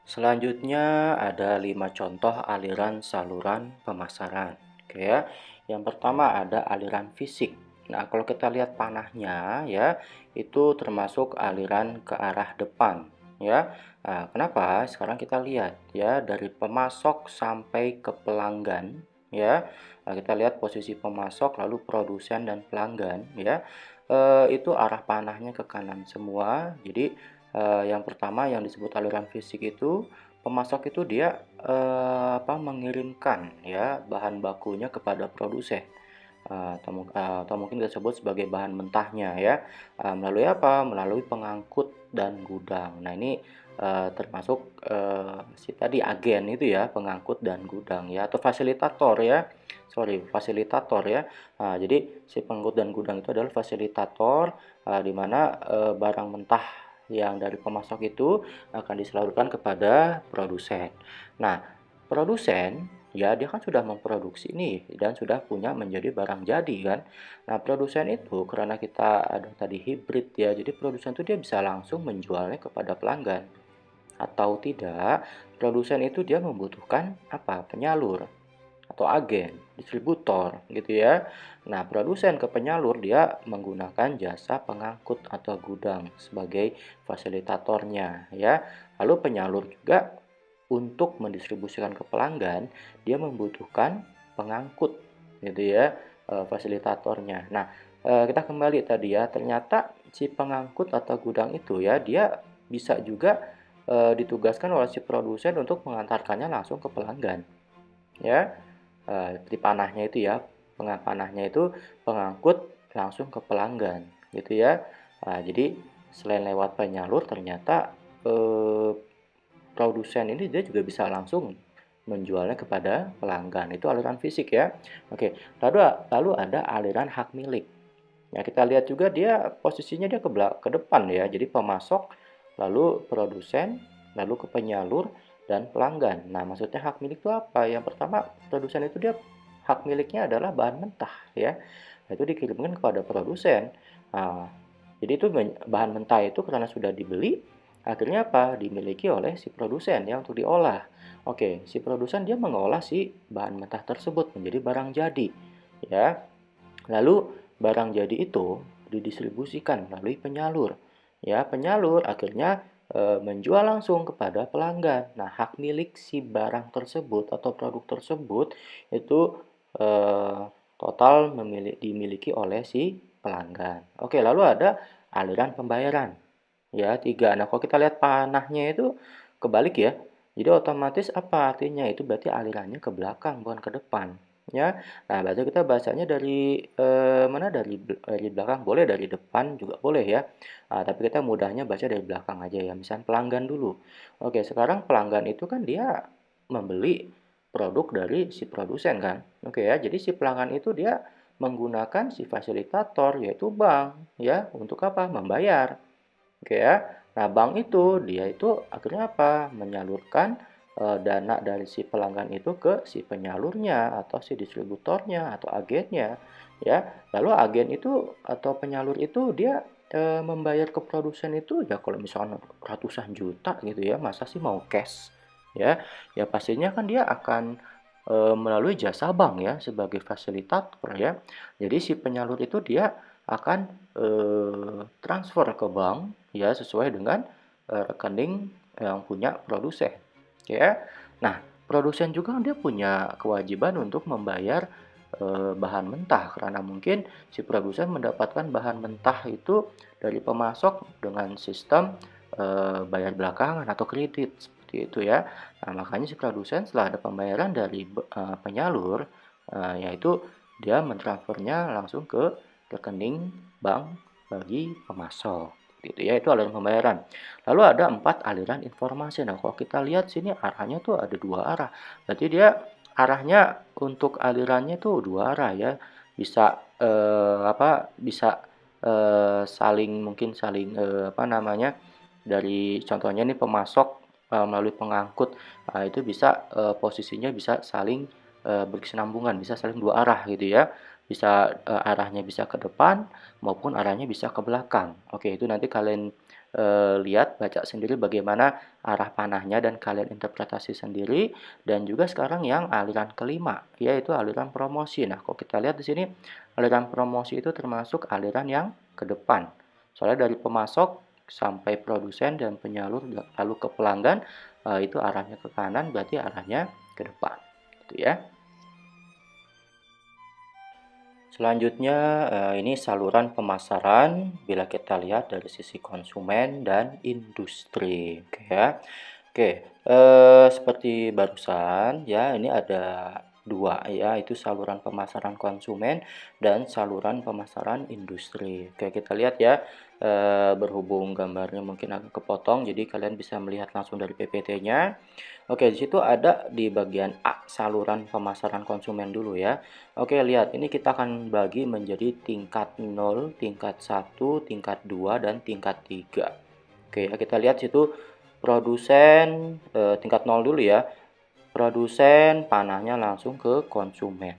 Selanjutnya ada 5 contoh aliran saluran pemasaran. Oke ya. Yang pertama ada aliran fisik. Nah, kalau kita lihat panahnya ya, itu termasuk aliran ke arah depan ya. Nah, kenapa? Sekarang kita lihat ya, dari pemasok sampai ke pelanggan ya. Nah, kita lihat posisi pemasok lalu produsen dan pelanggan ya. Itu arah panahnya ke kanan semua. Jadi yang pertama yang disebut aliran fisik itu, pemasok itu dia, mengirimkan ya bahan bakunya kepada produsen, atau mungkin disebut sebagai bahan mentahnya ya, melalui apa? Melalui pengangkut dan gudang. Nah ini, termasuk, si tadi agen itu ya, pengangkut dan gudang ya, atau fasilitator ya, sorry fasilitator ya. Nah jadi si pengangkut dan gudang itu adalah fasilitator, di mana, barang mentah yang dari pemasok itu akan disalurkan kepada produsen. Nah, produsen ya dia kan sudah memproduksi nih dan sudah punya menjadi barang jadi kan. Nah, produsen itu karena kita ada tadi hibrid ya, jadi produsen itu dia bisa langsung menjualnya kepada pelanggan atau tidak, produsen itu dia membutuhkan apa? Penyalur atau agen, distributor gitu ya. Nah, produsen ke penyalur dia menggunakan jasa pengangkut atau gudang sebagai fasilitatornya ya. Lalu penyalur juga untuk mendistribusikan ke pelanggan, dia membutuhkan pengangkut gitu ya, fasilitatornya. Nah, kita kembali tadi ya, ternyata si pengangkut atau gudang itu ya, dia bisa juga ditugaskan oleh si produsen untuk mengantarkannya langsung ke pelanggan ya. Di panahnya itu ya, panahnya itu pengangkut langsung ke pelanggan gitu ya. Jadi selain lewat penyalur ternyata, eee, produsen ini dia juga bisa langsung menjualnya kepada pelanggan, itu aliran fisik ya. Oke, lalu lalu ada aliran hak milik. Ya kita lihat juga dia posisinya dia ke depan ya, jadi pemasok, lalu produsen, lalu ke penyalur, dan pelanggan. Nah, maksudnya hak milik itu apa? Yang pertama, produsen itu dia hak miliknya adalah bahan mentah ya, itu dikirimkan kepada produsen. Nah, jadi itu bahan mentah itu karena sudah dibeli, akhirnya apa? Dimiliki oleh si produsen ya untuk diolah. Oke, si produsen dia mengolah si bahan mentah tersebut menjadi barang jadi ya. Lalu barang jadi itu didistribusikan melalui penyalur. Ya, penyalur akhirnya menjual langsung kepada pelanggan. Nah, hak milik si barang tersebut atau produk tersebut itu eh, total dimiliki oleh si pelanggan. Oke, lalu ada aliran pembayaran. Ya, tiga. Nah, kalau kita lihat panahnya itu kebalik ya. Jadi otomatis apa artinya? Itu berarti alirannya ke belakang bukan ke depan. Ya, nah berarti kita bacanya dari mana? Dari belakang boleh, dari depan juga boleh ya. Tapi kita mudahnya baca dari belakang aja ya. Misal pelanggan dulu. Oke, sekarang pelanggan itu kan dia membeli produk dari si produsen kan. Oke ya, jadi si pelanggan itu dia menggunakan si fasilitator yaitu bank ya untuk apa? Membayar. Oke ya. Nah, bank itu dia itu akhirnya apa? Menyalurkan dana dari si pelanggan itu ke si penyalurnya atau si distributornya atau agennya ya. Lalu agen itu atau penyalur itu dia membayar ke produsen itu ya kalau misalnya ratusan juta gitu ya, masa sih mau cash ya? Ya pastinya kan dia akan melalui jasa bank ya sebagai fasilitator ya. Jadi si penyalur itu dia akan transfer ke bank ya sesuai dengan rekening yang punya produsen ya. Nah, produsen juga kan dia punya kewajiban untuk membayar bahan mentah karena mungkin si produsen mendapatkan bahan mentah itu dari pemasok dengan sistem bayar belakangan atau kredit seperti itu ya. Nah, makanya si produsen setelah ada pembayaran dari penyalur, yaitu dia mentransfernya langsung ke rekening bank bagi pemasok gitu ya, itu aliran pembayaran. Lalu ada 4 aliran informasi. Nah, kalau kita lihat sini arahnya tuh ada dua arah. Berarti dia arahnya untuk alirannya tuh dua arah ya. Bisa bisa saling mungkin saling dari contohnya nih pemasok melalui pengangkut. Nah, itu bisa posisinya bisa saling berkesinambungan, bisa saling dua arah gitu ya. Bisa, arahnya bisa ke depan maupun arahnya bisa ke belakang. Oke, itu nanti kalian, lihat, baca sendiri bagaimana arah panahnya dan kalian interpretasi sendiri. Dan juga sekarang yang aliran kelima, yaitu aliran promosi. Nah, kalau kita lihat di sini, aliran promosi itu termasuk aliran yang ke depan. Soalnya dari pemasok sampai produsen dan penyalur lalu ke pelanggan, itu arahnya ke kanan, berarti arahnya ke depan, gitu ya. Selanjutnya, ini saluran pemasaran bila kita lihat dari sisi konsumen dan industri, oke ya. Oke, seperti barusan ya, ini ada dua ya, itu saluran pemasaran konsumen dan saluran pemasaran industri. Oke, kita lihat ya, berhubung gambarnya mungkin agak kepotong, jadi kalian bisa melihat langsung dari PPT-nya. Oke, di situ ada di bagian A, saluran pemasaran konsumen dulu ya. Oke, lihat ini kita akan bagi menjadi tingkat 0, tingkat 1, tingkat 2, dan tingkat 3. Oke, ya, kita lihat situ produsen, tingkat 0 dulu ya. Produsen panahnya langsung ke konsumen.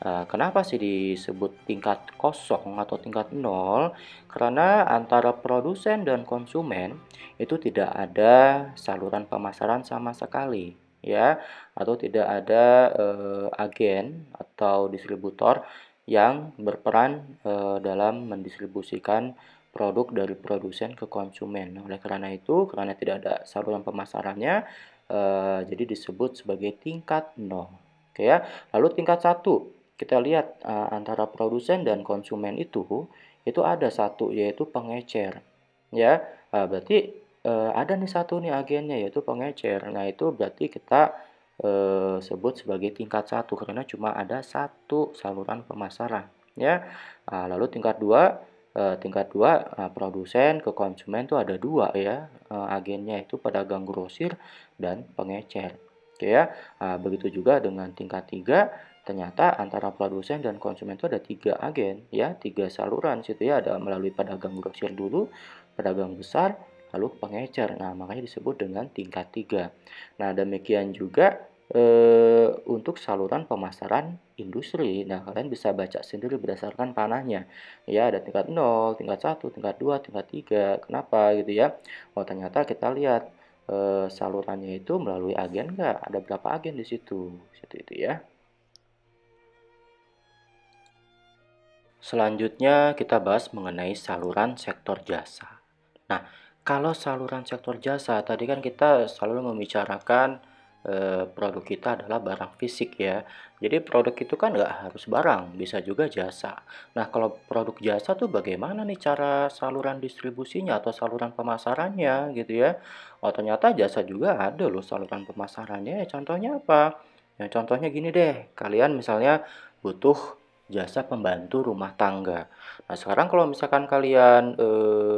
Kenapa sih disebut tingkat kosong atau tingkat 0? Karena antara produsen dan konsumen itu tidak ada saluran pemasaran sama sekali, ya, atau tidak ada agen atau distributor yang berperan dalam mendistribusikan produk dari produsen ke konsumen. Oleh karena itu, karena tidak ada saluran pemasarannya, jadi disebut sebagai tingkat 0. Oke ya. Lalu tingkat 1, kita lihat antara produsen dan konsumen itu ada satu, yaitu pengecer. Ya, berarti ada nih satu nih agennya, yaitu pengecer. Nah, itu berarti kita sebut sebagai tingkat 1 karena cuma ada satu saluran pemasaran. Ya. Lalu tingkat 2, produsen ke konsumen itu ada dua ya, agennya itu pedagang grosir dan pengecer. Oke ya. Begitu juga dengan tingkat 3, ternyata antara produsen dan konsumen itu ada 3 agen ya, 3 saluran situ ya, ada melalui pedagang grosir dulu, pedagang besar, lalu pengecer. Nah, makanya disebut dengan tingkat 3. Nah, demikian juga untuk saluran pemasaran industri. Nah, kalian bisa baca sendiri berdasarkan panahnya. Ya, ada tingkat 0, tingkat 1, tingkat 2, tingkat 3. Kenapa gitu ya? Oh, ternyata kita lihat salurannya itu melalui agen nggak? Ada berapa agen di situ? Seperti itu ya. Selanjutnya kita bahas mengenai saluran sektor jasa. Nah, kalau saluran sektor jasa tadi kan kita selalu membicarakan produk kita adalah barang fisik ya. Jadi produk itu kan nggak harus barang, bisa juga jasa. Nah, kalau produk jasa tuh bagaimana nih cara saluran distribusinya atau saluran pemasarannya gitu ya? Oh, ternyata jasa juga ada loh saluran pemasarannya. Contohnya apa? Ya, contohnya gini deh, kalian misalnya butuh jasa pembantu rumah tangga. Nah, sekarang kalau misalkan kalian,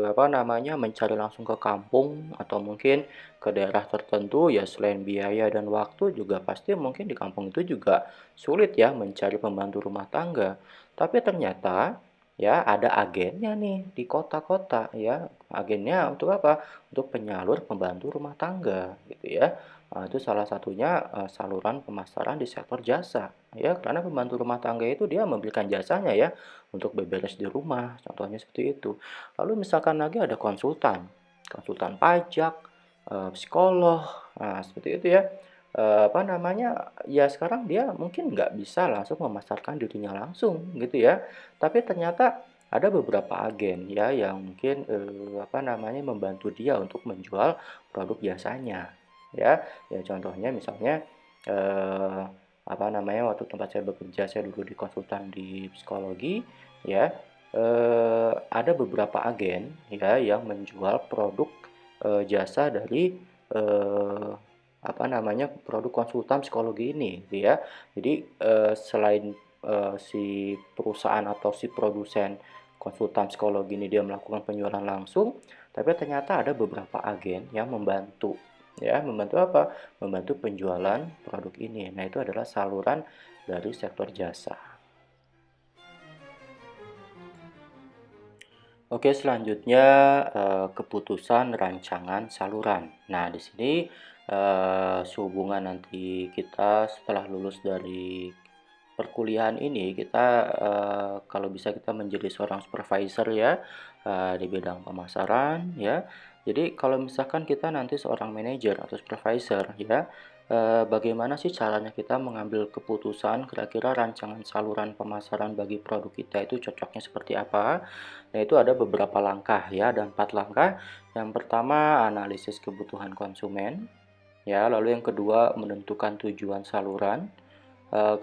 apa namanya, mencari langsung ke kampung atau mungkin ke daerah tertentu, ya selain biaya dan waktu juga pasti mungkin di kampung itu juga sulit ya mencari pembantu rumah tangga. Tapi ternyata ya ada agennya nih di kota-kota ya. Agennya untuk apa? Untuk penyalur pembantu rumah tangga gitu ya. Itu salah satunya saluran pemasaran di sektor jasa. Ya, karena pembantu rumah tangga itu dia memberikan jasanya ya untuk beberes di rumah, contohnya seperti itu. Lalu misalkan lagi ada konsultan, konsultan pajak, psikolog, nah seperti itu ya. Apa namanya, ya sekarang dia mungkin nggak bisa langsung memasarkan dirinya langsung gitu ya. Tapi ternyata ada beberapa agen ya yang mungkin apa namanya membantu dia untuk menjual produk jasanya ya. Ya contohnya misalnya eh, apa namanya, waktu tempat saya bekerja, saya dulu di konsultan di psikologi ya, ada beberapa agen ya yang menjual produk jasa dari eh, apa namanya, produk konsultan psikologi ini gitu ya. Jadi selain si perusahaan atau si produsen konsultan psikologi ini dia melakukan penjualan langsung, tapi ternyata ada beberapa agen yang membantu ya, membantu apa? Membantu penjualan produk ini. Nah, itu adalah saluran dari sektor jasa. Oke, selanjutnya keputusan rancangan saluran. Nah, di sini sehubungan nanti kita setelah lulus dari perkuliahan ini, kita kalau bisa kita menjadi seorang supervisor ya di bidang pemasaran ya. Jadi kalau misalkan kita nanti seorang manajer atau supervisor ya, bagaimana sih caranya kita mengambil keputusan kira-kira rancangan saluran pemasaran bagi produk kita itu cocoknya seperti apa? Nah, itu ada beberapa langkah ya, ada 4 langkah. Yang pertama, analisis kebutuhan konsumen, ya, lalu yang kedua, menentukan tujuan saluran,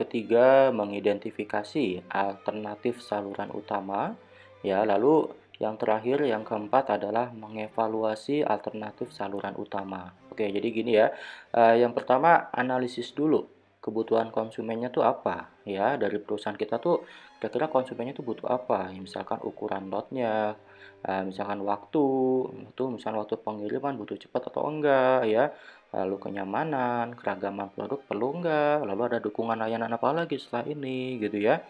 ketiga, mengidentifikasi alternatif saluran utama, ya, lalu yang terakhir, yang keempat adalah mengevaluasi alternatif saluran utama. Oke, jadi gini ya, yang pertama analisis dulu kebutuhan konsumennya tuh apa, ya, dari perusahaan kita tuh kira-kira konsumennya tuh butuh apa, ya, misalkan ukuran lotnya, misalkan misalkan waktu pengiriman butuh cepat atau enggak, ya, lalu kenyamanan, keragaman produk perlu enggak, lalu ada dukungan layanan apa lagi setelah ini, gitu ya.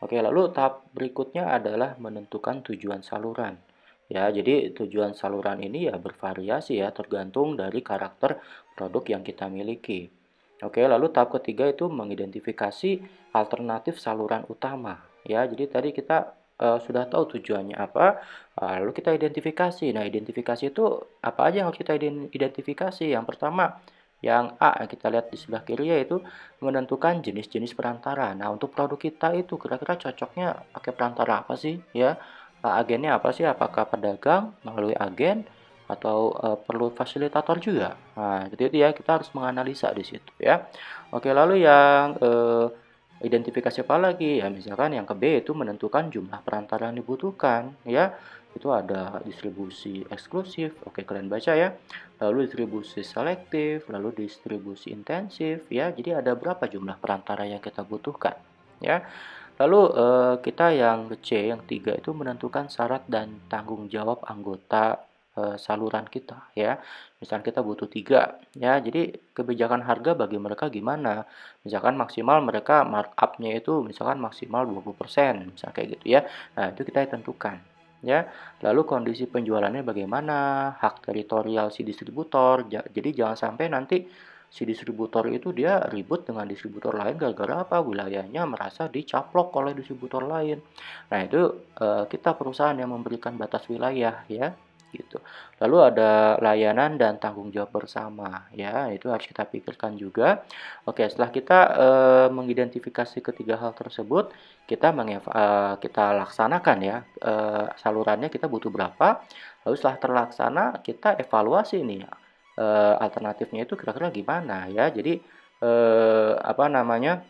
Oke, lalu tahap berikutnya adalah menentukan tujuan saluran. Ya, jadi tujuan saluran ini ya bervariasi ya, tergantung dari karakter produk yang kita miliki. Oke, lalu tahap ketiga itu mengidentifikasi alternatif saluran utama. Ya, jadi tadi kita sudah tahu tujuannya apa, lalu kita identifikasi. Nah, identifikasi itu apa aja yang harus kita identifikasi? Yang pertama, yang A yang kita lihat di sebelah kiri yaitu menentukan jenis-jenis perantara. Nah, untuk produk kita itu kira-kira cocoknya pakai perantara apa sih ya? Agennya apa sih? Apakah pedagang melalui agen atau perlu fasilitator juga? Nah, itu ya kita harus menganalisa di situ ya. Oke, lalu yang identifikasi apa lagi? Ya, misalkan yang ke B itu menentukan jumlah perantara yang dibutuhkan ya. Itu ada distribusi eksklusif. Oke, kalian baca ya. Lalu distribusi selektif, lalu distribusi intensif ya. Jadi ada berapa jumlah perantara yang kita butuhkan ya. Lalu kita yang C, yang tiga itu menentukan syarat dan tanggung jawab anggota saluran kita ya. Misalkan kita butuh tiga ya, jadi kebijakan harga bagi mereka gimana? Misalkan maksimal mereka markup-nya itu misalkan maksimal 20%, misalnya kayak gitu ya. Nah, itu kita tentukan ya. Lalu kondisi penjualannya bagaimana? Hak teritorial si distributor. Jadi jangan sampai nanti si distributor itu dia ribut dengan distributor lain gara-gara apa? Wilayahnya merasa dicaplok oleh distributor lain. Nah, itu kita perusahaan yang memberikan batas wilayah ya, gitu. Lalu ada layanan dan tanggung jawab bersama ya, itu harus kita pikirkan juga. Oke, setelah kita mengidentifikasi ketiga hal tersebut, kita laksanakan ya, salurannya kita butuh berapa, lalu setelah terlaksana kita evaluasi nih alternatifnya itu kira-kira gimana ya. Jadi apa namanya,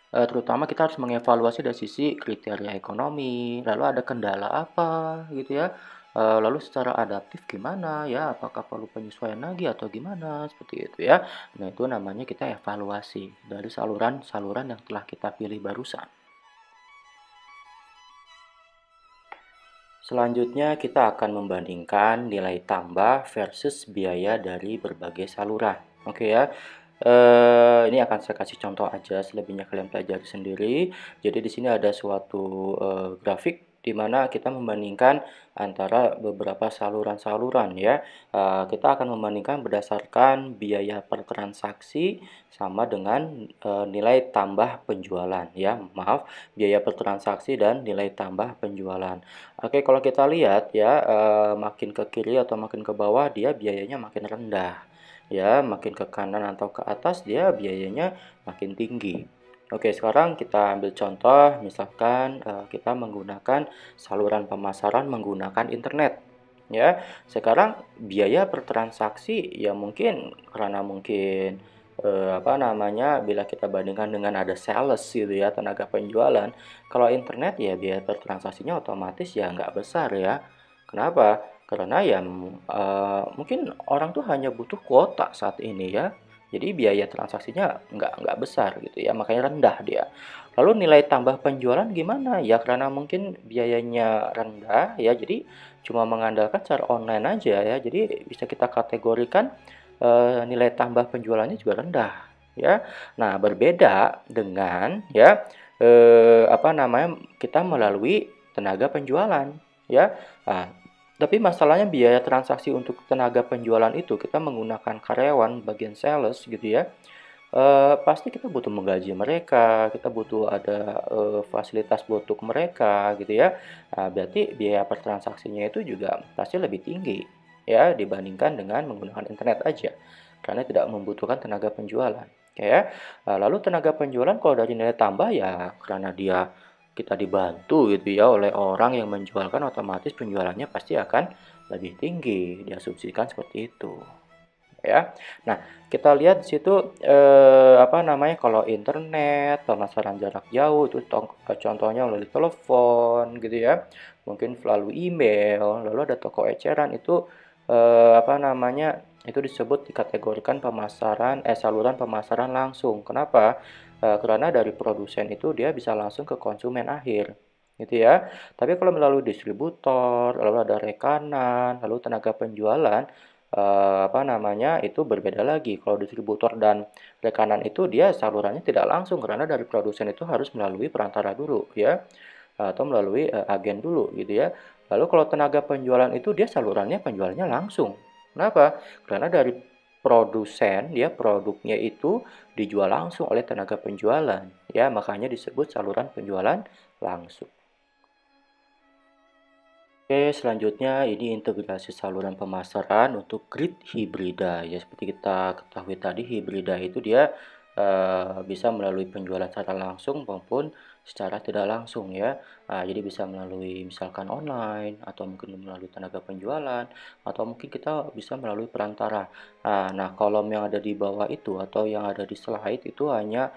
terutama kita harus mengevaluasi dari sisi kriteria ekonomi, lalu ada kendala apa gitu ya, lalu secara adaptif gimana ya, apakah perlu penyesuaian lagi atau gimana, seperti itu ya. Nah, itu namanya kita evaluasi dari saluran-saluran yang telah kita pilih barusan. Selanjutnya kita akan membandingkan nilai tambah versus biaya dari berbagai saluran. Oke ya. Ini akan saya kasih contoh aja, selebihnya kalian pelajari sendiri. Jadi di sini ada suatu grafik di mana kita membandingkan antara beberapa saluran-saluran ya. Kita akan membandingkan berdasarkan biaya per transaksi sama dengan nilai tambah penjualan ya. Maaf, biaya per transaksi dan nilai tambah penjualan. Oke, kalau kita lihat ya, makin ke kiri atau makin ke bawah dia biayanya makin rendah. Ya, makin ke kanan atau ke atas dia biayanya makin tinggi. Oke, sekarang kita ambil contoh, misalkan kita menggunakan saluran pemasaran menggunakan internet. Ya, sekarang biaya per transaksi ya mungkin karena mungkin apa namanya, bila kita bandingkan dengan ada sales gitu ya, tenaga penjualan, kalau internet ya biaya per transaksinya otomatis ya nggak besar ya. Kenapa? Karena ya mungkin orang tuh hanya butuh kuota saat ini ya. Jadi biaya transaksinya nggak besar gitu ya, makanya rendah dia. Lalu nilai tambah penjualan gimana? Ya karena mungkin biayanya rendah ya, jadi cuma mengandalkan cara online aja ya. Jadi bisa kita kategorikan nilai tambah penjualannya juga rendah ya. Nah, berbeda dengan ya apa namanya, kita melalui tenaga penjualan ya. Nah, tapi masalahnya biaya transaksi untuk tenaga penjualan itu kita menggunakan karyawan bagian sales gitu ya. Pasti kita butuh menggaji mereka, kita butuh ada, fasilitas untuk mereka gitu ya. Nah, berarti biaya per transaksinya itu juga pasti lebih tinggi ya dibandingkan dengan menggunakan internet aja, karena tidak membutuhkan tenaga penjualan, oke ya. Lalu tenaga penjualan kalau dari nilai tambah ya karena kita dibantu gitu ya oleh orang yang menjualkan, otomatis penjualannya pasti akan lebih tinggi, diasumsikan seperti itu ya. Nah, kita lihat di situ apa namanya, kalau internet, pemasaran jarak jauh itu contohnya melalui telepon gitu ya, mungkin melalui email, lalu ada toko eceran itu apa namanya, itu disebut dikategorikan saluran pemasaran langsung. Kenapa? Karena dari produsen itu dia bisa langsung ke konsumen akhir gitu ya. Tapi kalau melalui distributor, lalu ada rekanan, lalu tenaga penjualan, apa namanya, itu berbeda lagi. Kalau distributor dan rekanan itu dia salurannya tidak langsung karena dari produsen itu harus melalui perantara dulu ya, atau melalui, agen dulu gitu ya. Lalu kalau tenaga penjualan itu dia salurannya penjualannya langsung. Kenapa? Karena dari produsen dia produknya itu dijual langsung oleh tenaga penjualan ya, makanya disebut saluran penjualan langsung. Oke, selanjutnya ini integrasi saluran pemasaran untuk grid hibrida. Ya, seperti kita ketahui tadi, hibrida itu dia bisa melalui penjualan secara langsung maupun secara tidak langsung ya. Jadi bisa melalui misalkan online atau mungkin melalui tenaga penjualan atau mungkin kita bisa melalui perantara. Nah, kolom yang ada di bawah itu atau yang ada di slide itu hanya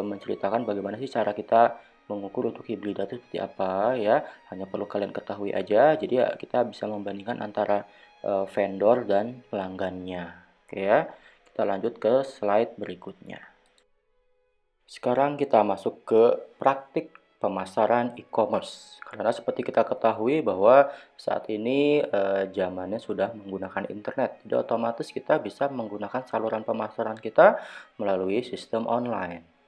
menceritakan bagaimana sih cara kita mengukur untuk hibrida itu seperti apa ya, hanya perlu kalian ketahui aja. Jadi ya kita bisa membandingkan antara vendor dan pelanggannya. Oke ya, kita lanjut ke slide berikutnya. Sekarang kita masuk ke praktik pemasaran e-commerce. Karena seperti kita ketahui bahwa saat ini zamannya sudah menggunakan internet. Jadi otomatis kita bisa menggunakan saluran pemasaran kita melalui sistem online.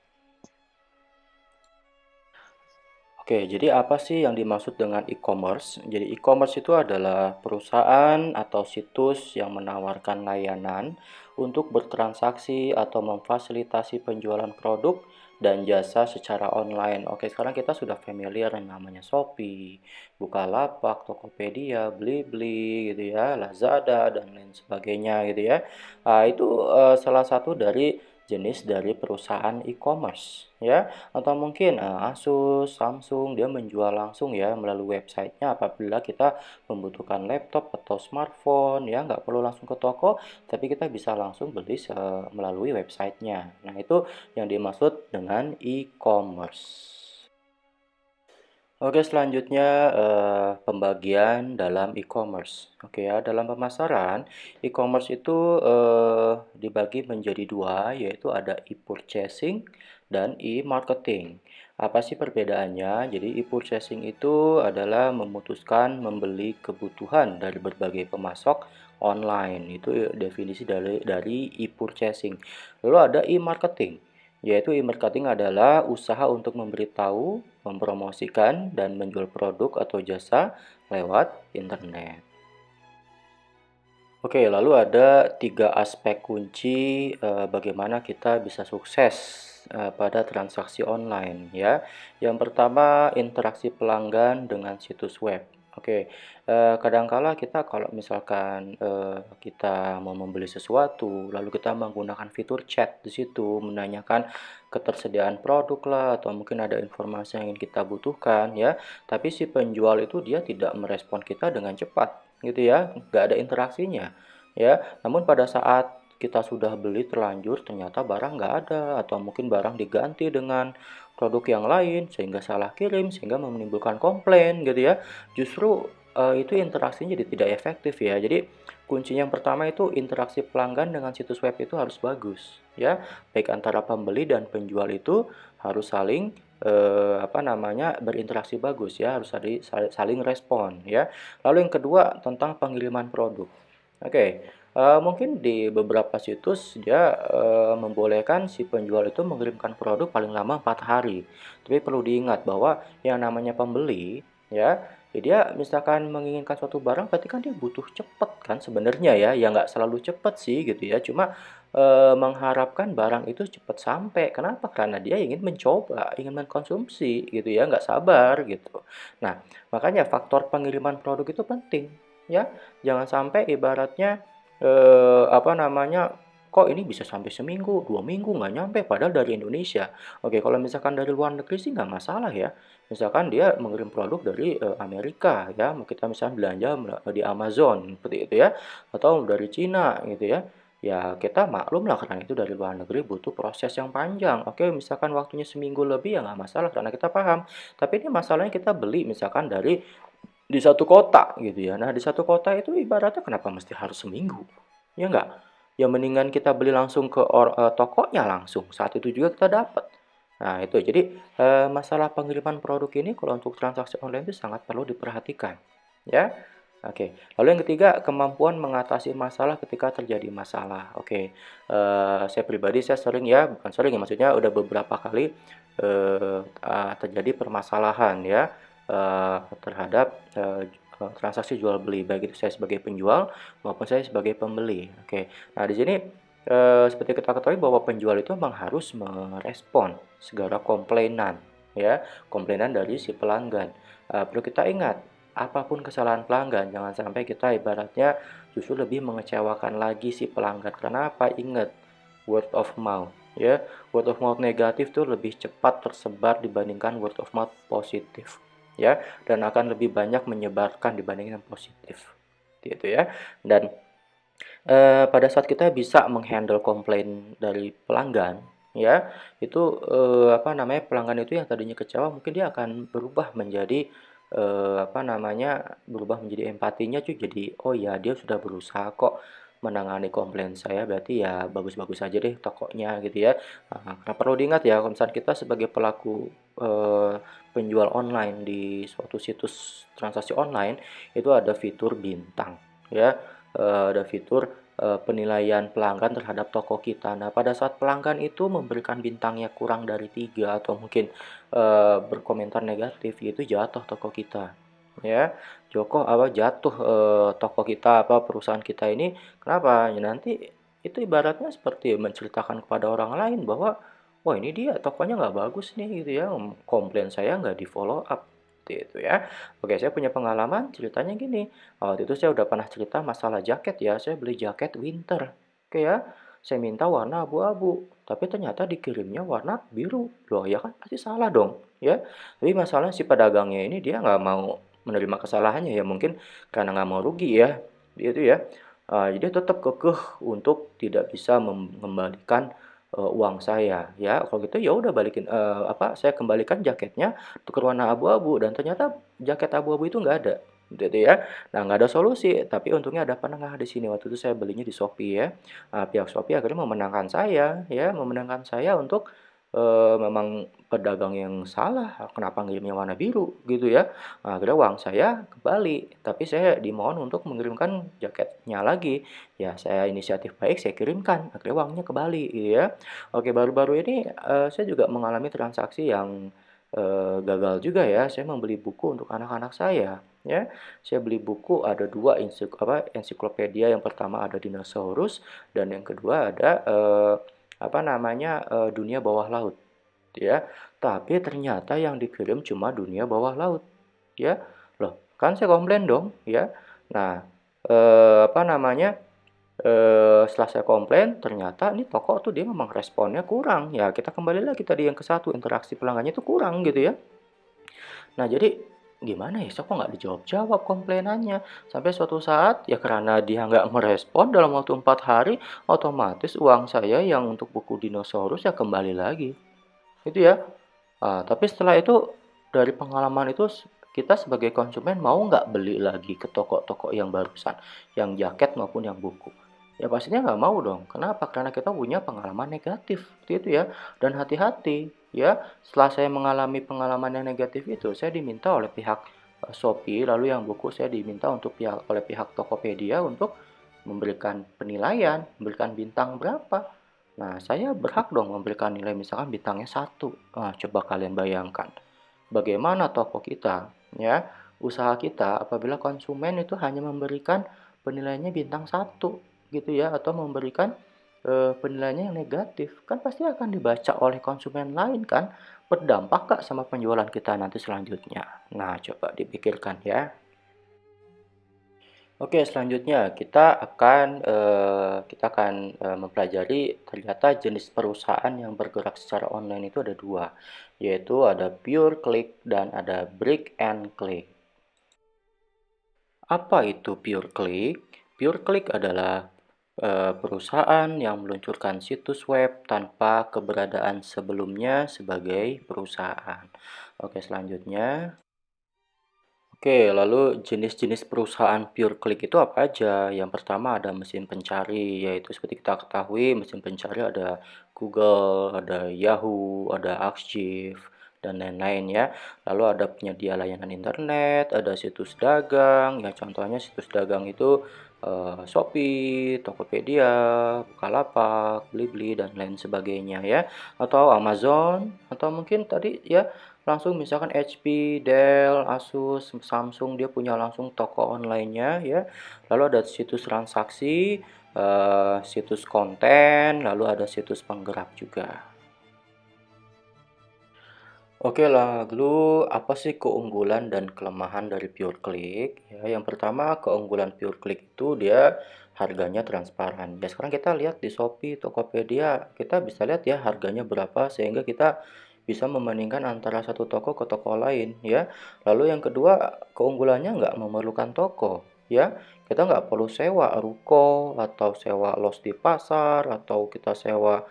Oke, jadi apa sih yang dimaksud dengan e-commerce? Jadi e-commerce itu adalah perusahaan atau situs yang menawarkan layanan untuk bertransaksi atau memfasilitasi penjualan produk dan jasa secara online. Oke, sekarang kita sudah familiar yang namanya Shopee, Bukalapak, Tokopedia, Blibli gitu ya, Lazada dan lain sebagainya gitu ya. Itu salah satu dari jenis dari perusahaan e-commerce ya, atau mungkin Asus, Samsung dia menjual langsung ya melalui websitenya apabila kita membutuhkan laptop atau smartphone ya, nggak perlu langsung ke toko, tapi kita bisa langsung beli melalui websitenya. Nah, itu yang dimaksud dengan e-commerce. Oke, selanjutnya pembagian dalam e-commerce. Oke ya, dalam pemasaran, e-commerce itu dibagi menjadi dua, yaitu ada e-purchasing dan e-marketing. Apa sih perbedaannya? Jadi e-purchasing itu adalah memutuskan membeli kebutuhan dari berbagai pemasok online. Itu definisi dari e-purchasing. Lalu ada e-marketing, yaitu e-marketing adalah usaha untuk memberitahu, mempromosikan, dan menjual produk atau jasa lewat internet. Oke, lalu ada tiga aspek kunci bagaimana kita bisa sukses pada transaksi online ya. Yang pertama, interaksi pelanggan dengan situs web. Oke, kadangkala kita kalau misalkan kita mau membeli sesuatu, lalu kita menggunakan fitur chat di situ, menanyakan ketersediaan produk lah, atau mungkin ada informasi yang ingin kita butuhkan ya. Tapi si penjual itu dia tidak merespon kita dengan cepat gitu ya, nggak ada interaksinya ya. Namun pada saat kita sudah beli terlanjur ternyata barang nggak ada atau mungkin barang diganti dengan produk yang lain sehingga salah kirim sehingga menimbulkan komplain gitu ya. Justru itu interaksinya jadi tidak efektif ya. Jadi kuncinya yang pertama itu interaksi pelanggan dengan situs web itu harus bagus ya. Baik antara pembeli dan penjual itu harus saling apa namanya, berinteraksi bagus ya, harus saling respon ya. Lalu yang kedua tentang pengiriman produk. Oke, mungkin di beberapa situs dia membolehkan si penjual itu mengirimkan produk paling lama 4 hari. Tapi perlu diingat bahwa yang namanya pembeli ya. Jadi dia misalkan menginginkan suatu barang berarti kan dia butuh cepet kan sebenarnya ya, ya nggak selalu cepet sih gitu ya, cuma, mengharapkan barang itu cepet sampai. Kenapa? Karena dia ingin mencoba, ingin mengkonsumsi gitu ya, nggak sabar gitu. Nah, makanya faktor pengiriman produk itu penting ya, jangan sampai ibaratnya, apa namanya, kok ini bisa sampai seminggu, 2 minggu nggak nyampe padahal dari Indonesia. Oke, kalau misalkan dari luar negeri sih nggak masalah ya. Misalkan dia mengirim produk dari, Amerika ya, kita misalnya belanja di Amazon seperti itu ya, atau dari Cina gitu ya. Ya kita maklum lah karena itu dari luar negeri butuh proses yang panjang. Oke, misalkan waktunya seminggu lebih ya nggak masalah karena kita paham. Tapi ini masalahnya kita beli misalkan dari di satu kota gitu ya. Nah di satu kota itu ibaratnya kenapa mesti harus seminggu? Ya nggak? Ya mendingan kita beli langsung ke tokonya langsung, saat itu juga kita dapat. Nah itu, jadi, masalah pengiriman produk ini kalau untuk transaksi online itu sangat perlu diperhatikan, ya. Oke, lalu yang ketiga, kemampuan mengatasi masalah ketika terjadi masalah. Oke, saya pribadi saya sering ya, bukan sering ya, maksudnya udah beberapa kali, terjadi permasalahan ya, terhadap, transaksi jual beli, baik itu saya sebagai penjual maupun saya sebagai pembeli. Oke, nah di sini, seperti kita ketahui bahwa penjual itu memang harus merespon segala komplainan, ya, komplainan dari si pelanggan. Perlu kita ingat, apapun kesalahan pelanggan, jangan sampai kita ibaratnya justru lebih mengecewakan lagi si pelanggan. Karena apa? Ingat, word of mouth, ya. Word of mouth negatif tuh lebih cepat tersebar dibandingkan word of mouth positif, ya, dan akan lebih banyak menyebarkan dibandingkan positif, gitu ya. Dan pada saat kita bisa menghandle komplain dari pelanggan, ya, itu, apa namanya, pelanggan itu yang tadinya kecewa mungkin dia akan berubah menjadi, apa namanya, berubah menjadi empatinya tuh jadi, "Oh ya, dia sudah berusaha kok menangani komplain saya, berarti ya bagus-bagus aja deh tokonya," gitu ya. Nah, perlu diingat ya kalau misalnya kita sebagai pelaku, penjual online di suatu situs transaksi online, itu ada fitur bintang, ya, ada fitur penilaian pelanggan terhadap toko kita. Nah, pada saat pelanggan itu memberikan bintangnya kurang dari 3 atau mungkin, berkomentar negatif, itu jatuh toko kita, ya. Jatuh, toko kita, perusahaan kita ini. Kenapa? Ya nanti itu ibaratnya seperti menceritakan kepada orang lain bahwa, "Wah ini dia tokonya nggak bagus nih," gitu ya, "komplain saya nggak di-follow up." Seperti itu ya. Oke, saya punya pengalaman ceritanya gini. Waktu itu saya udah pernah cerita masalah jaket ya, saya beli jaket winter. Oke ya, saya minta warna abu-abu, tapi ternyata dikirimnya warna biru. Loh ya kan pasti salah dong, ya. Tapi masalahnya si pedagangnya ini dia nggak mau menerima kesalahannya ya, mungkin karena nggak mau rugi ya, gitu ya. Jadi tetap kekeh untuk tidak bisa mengembalikan, uang saya, ya. Kalau gitu ya udah balikin, saya kembalikan jaketnya, tukar warna abu-abu dan ternyata jaket abu-abu itu nggak ada, gitu ya. Nah, nggak ada solusi, tapi untungnya ada penengah di sini. Waktu itu saya belinya di Shopee ya. Pihak Shopee akhirnya memenangkan saya, ya, memenangkan saya untuk, memang pedagang yang salah, kenapa ngirimnya warna biru, gitu ya. Akhirnya uang saya kembali, tapi saya dimohon untuk mengirimkan jaketnya lagi. Ya, saya inisiatif baik, saya kirimkan, akhirnya uangnya kembali, gitu ya. Oke, baru-baru ini, saya juga mengalami transaksi yang, gagal juga ya. Saya membeli buku untuk anak-anak saya, ya. Saya beli buku ada 2 ensiklopedia, yang pertama ada dinosaurus dan yang kedua ada, apa namanya, dunia bawah laut, ya. Tapi ternyata yang dikirim cuma dunia bawah laut, ya. Loh, kan saya komplain dong, ya. Nah, apa namanya, setelah saya komplain ternyata ini toko tuh dia memang responnya kurang, ya kita kembali lagi tadi yang ke satu, interaksi pelanggannya itu kurang gitu ya. Nah, jadi gimana ya, kok nggak dijawab-jawab komplainannya. Sampai suatu saat, ya karena dia nggak merespon dalam waktu 4 hari, otomatis uang saya yang untuk buku dinosaurus ya kembali lagi. Itu ya. Tapi setelah itu, dari pengalaman itu kita sebagai konsumen mau nggak beli lagi ke toko-toko yang barusan, yang jaket maupun yang buku? Ya pastinya nggak mau dong. Kenapa? Karena kita punya pengalaman negatif, seperti itu ya. Dan hati-hati ya, setelah saya mengalami pengalaman yang negatif itu, saya diminta oleh pihak, Shopee, lalu yang buku saya diminta oleh pihak Tokopedia untuk memberikan penilaian, memberikan bintang berapa. Nah, saya berhak dong memberikan nilai misalkan bintangnya 1. Coba kalian bayangkan, bagaimana toko kita? ya. Usaha kita apabila konsumen itu hanya memberikan penilaiannya bintang 1 gitu ya, atau memberikan penilaiannya yang negatif, kan pasti akan dibaca oleh konsumen lain kan, berdampak nggak sama penjualan kita nanti selanjutnya? Nah, coba dipikirkan ya. Oke, selanjutnya kita akan mempelajari ternyata jenis perusahaan yang bergerak secara online itu ada dua, yaitu ada pure click dan ada brick and click. Apa itu pure click? Pure click adalah perusahaan yang meluncurkan situs web tanpa keberadaan sebelumnya sebagai perusahaan. Oke, selanjutnya. Oke, lalu jenis-jenis perusahaan pure click itu apa aja? Yang pertama ada mesin pencari, yaitu seperti kita ketahui mesin pencari ada Google, ada Yahoo, ada Axios, dan lain-lain ya. Lalu ada penyedia layanan internet, ada situs dagang, ya contohnya situs dagang itu Shopee, Tokopedia, Bukalapak, Blibli, dan lain sebagainya ya. Atau Amazon, atau mungkin tadi ya langsung misalkan HP, Dell, Asus, Samsung dia punya langsung toko online-nya ya. Lalu ada situs transaksi, situs konten, lalu ada situs penggerak juga. Oke, lalu apa sih keunggulan dan kelemahan dari Pure Click? Ya, yang pertama keunggulan Pure Click itu dia harganya transparan. Ya, sekarang kita lihat di Shopee, Tokopedia, kita bisa lihat ya harganya berapa sehingga kita bisa membandingkan antara satu toko ke toko lain ya. Lalu yang kedua keunggulannya nggak memerlukan toko ya. Kita nggak perlu sewa ruko atau sewa los di pasar atau kita sewa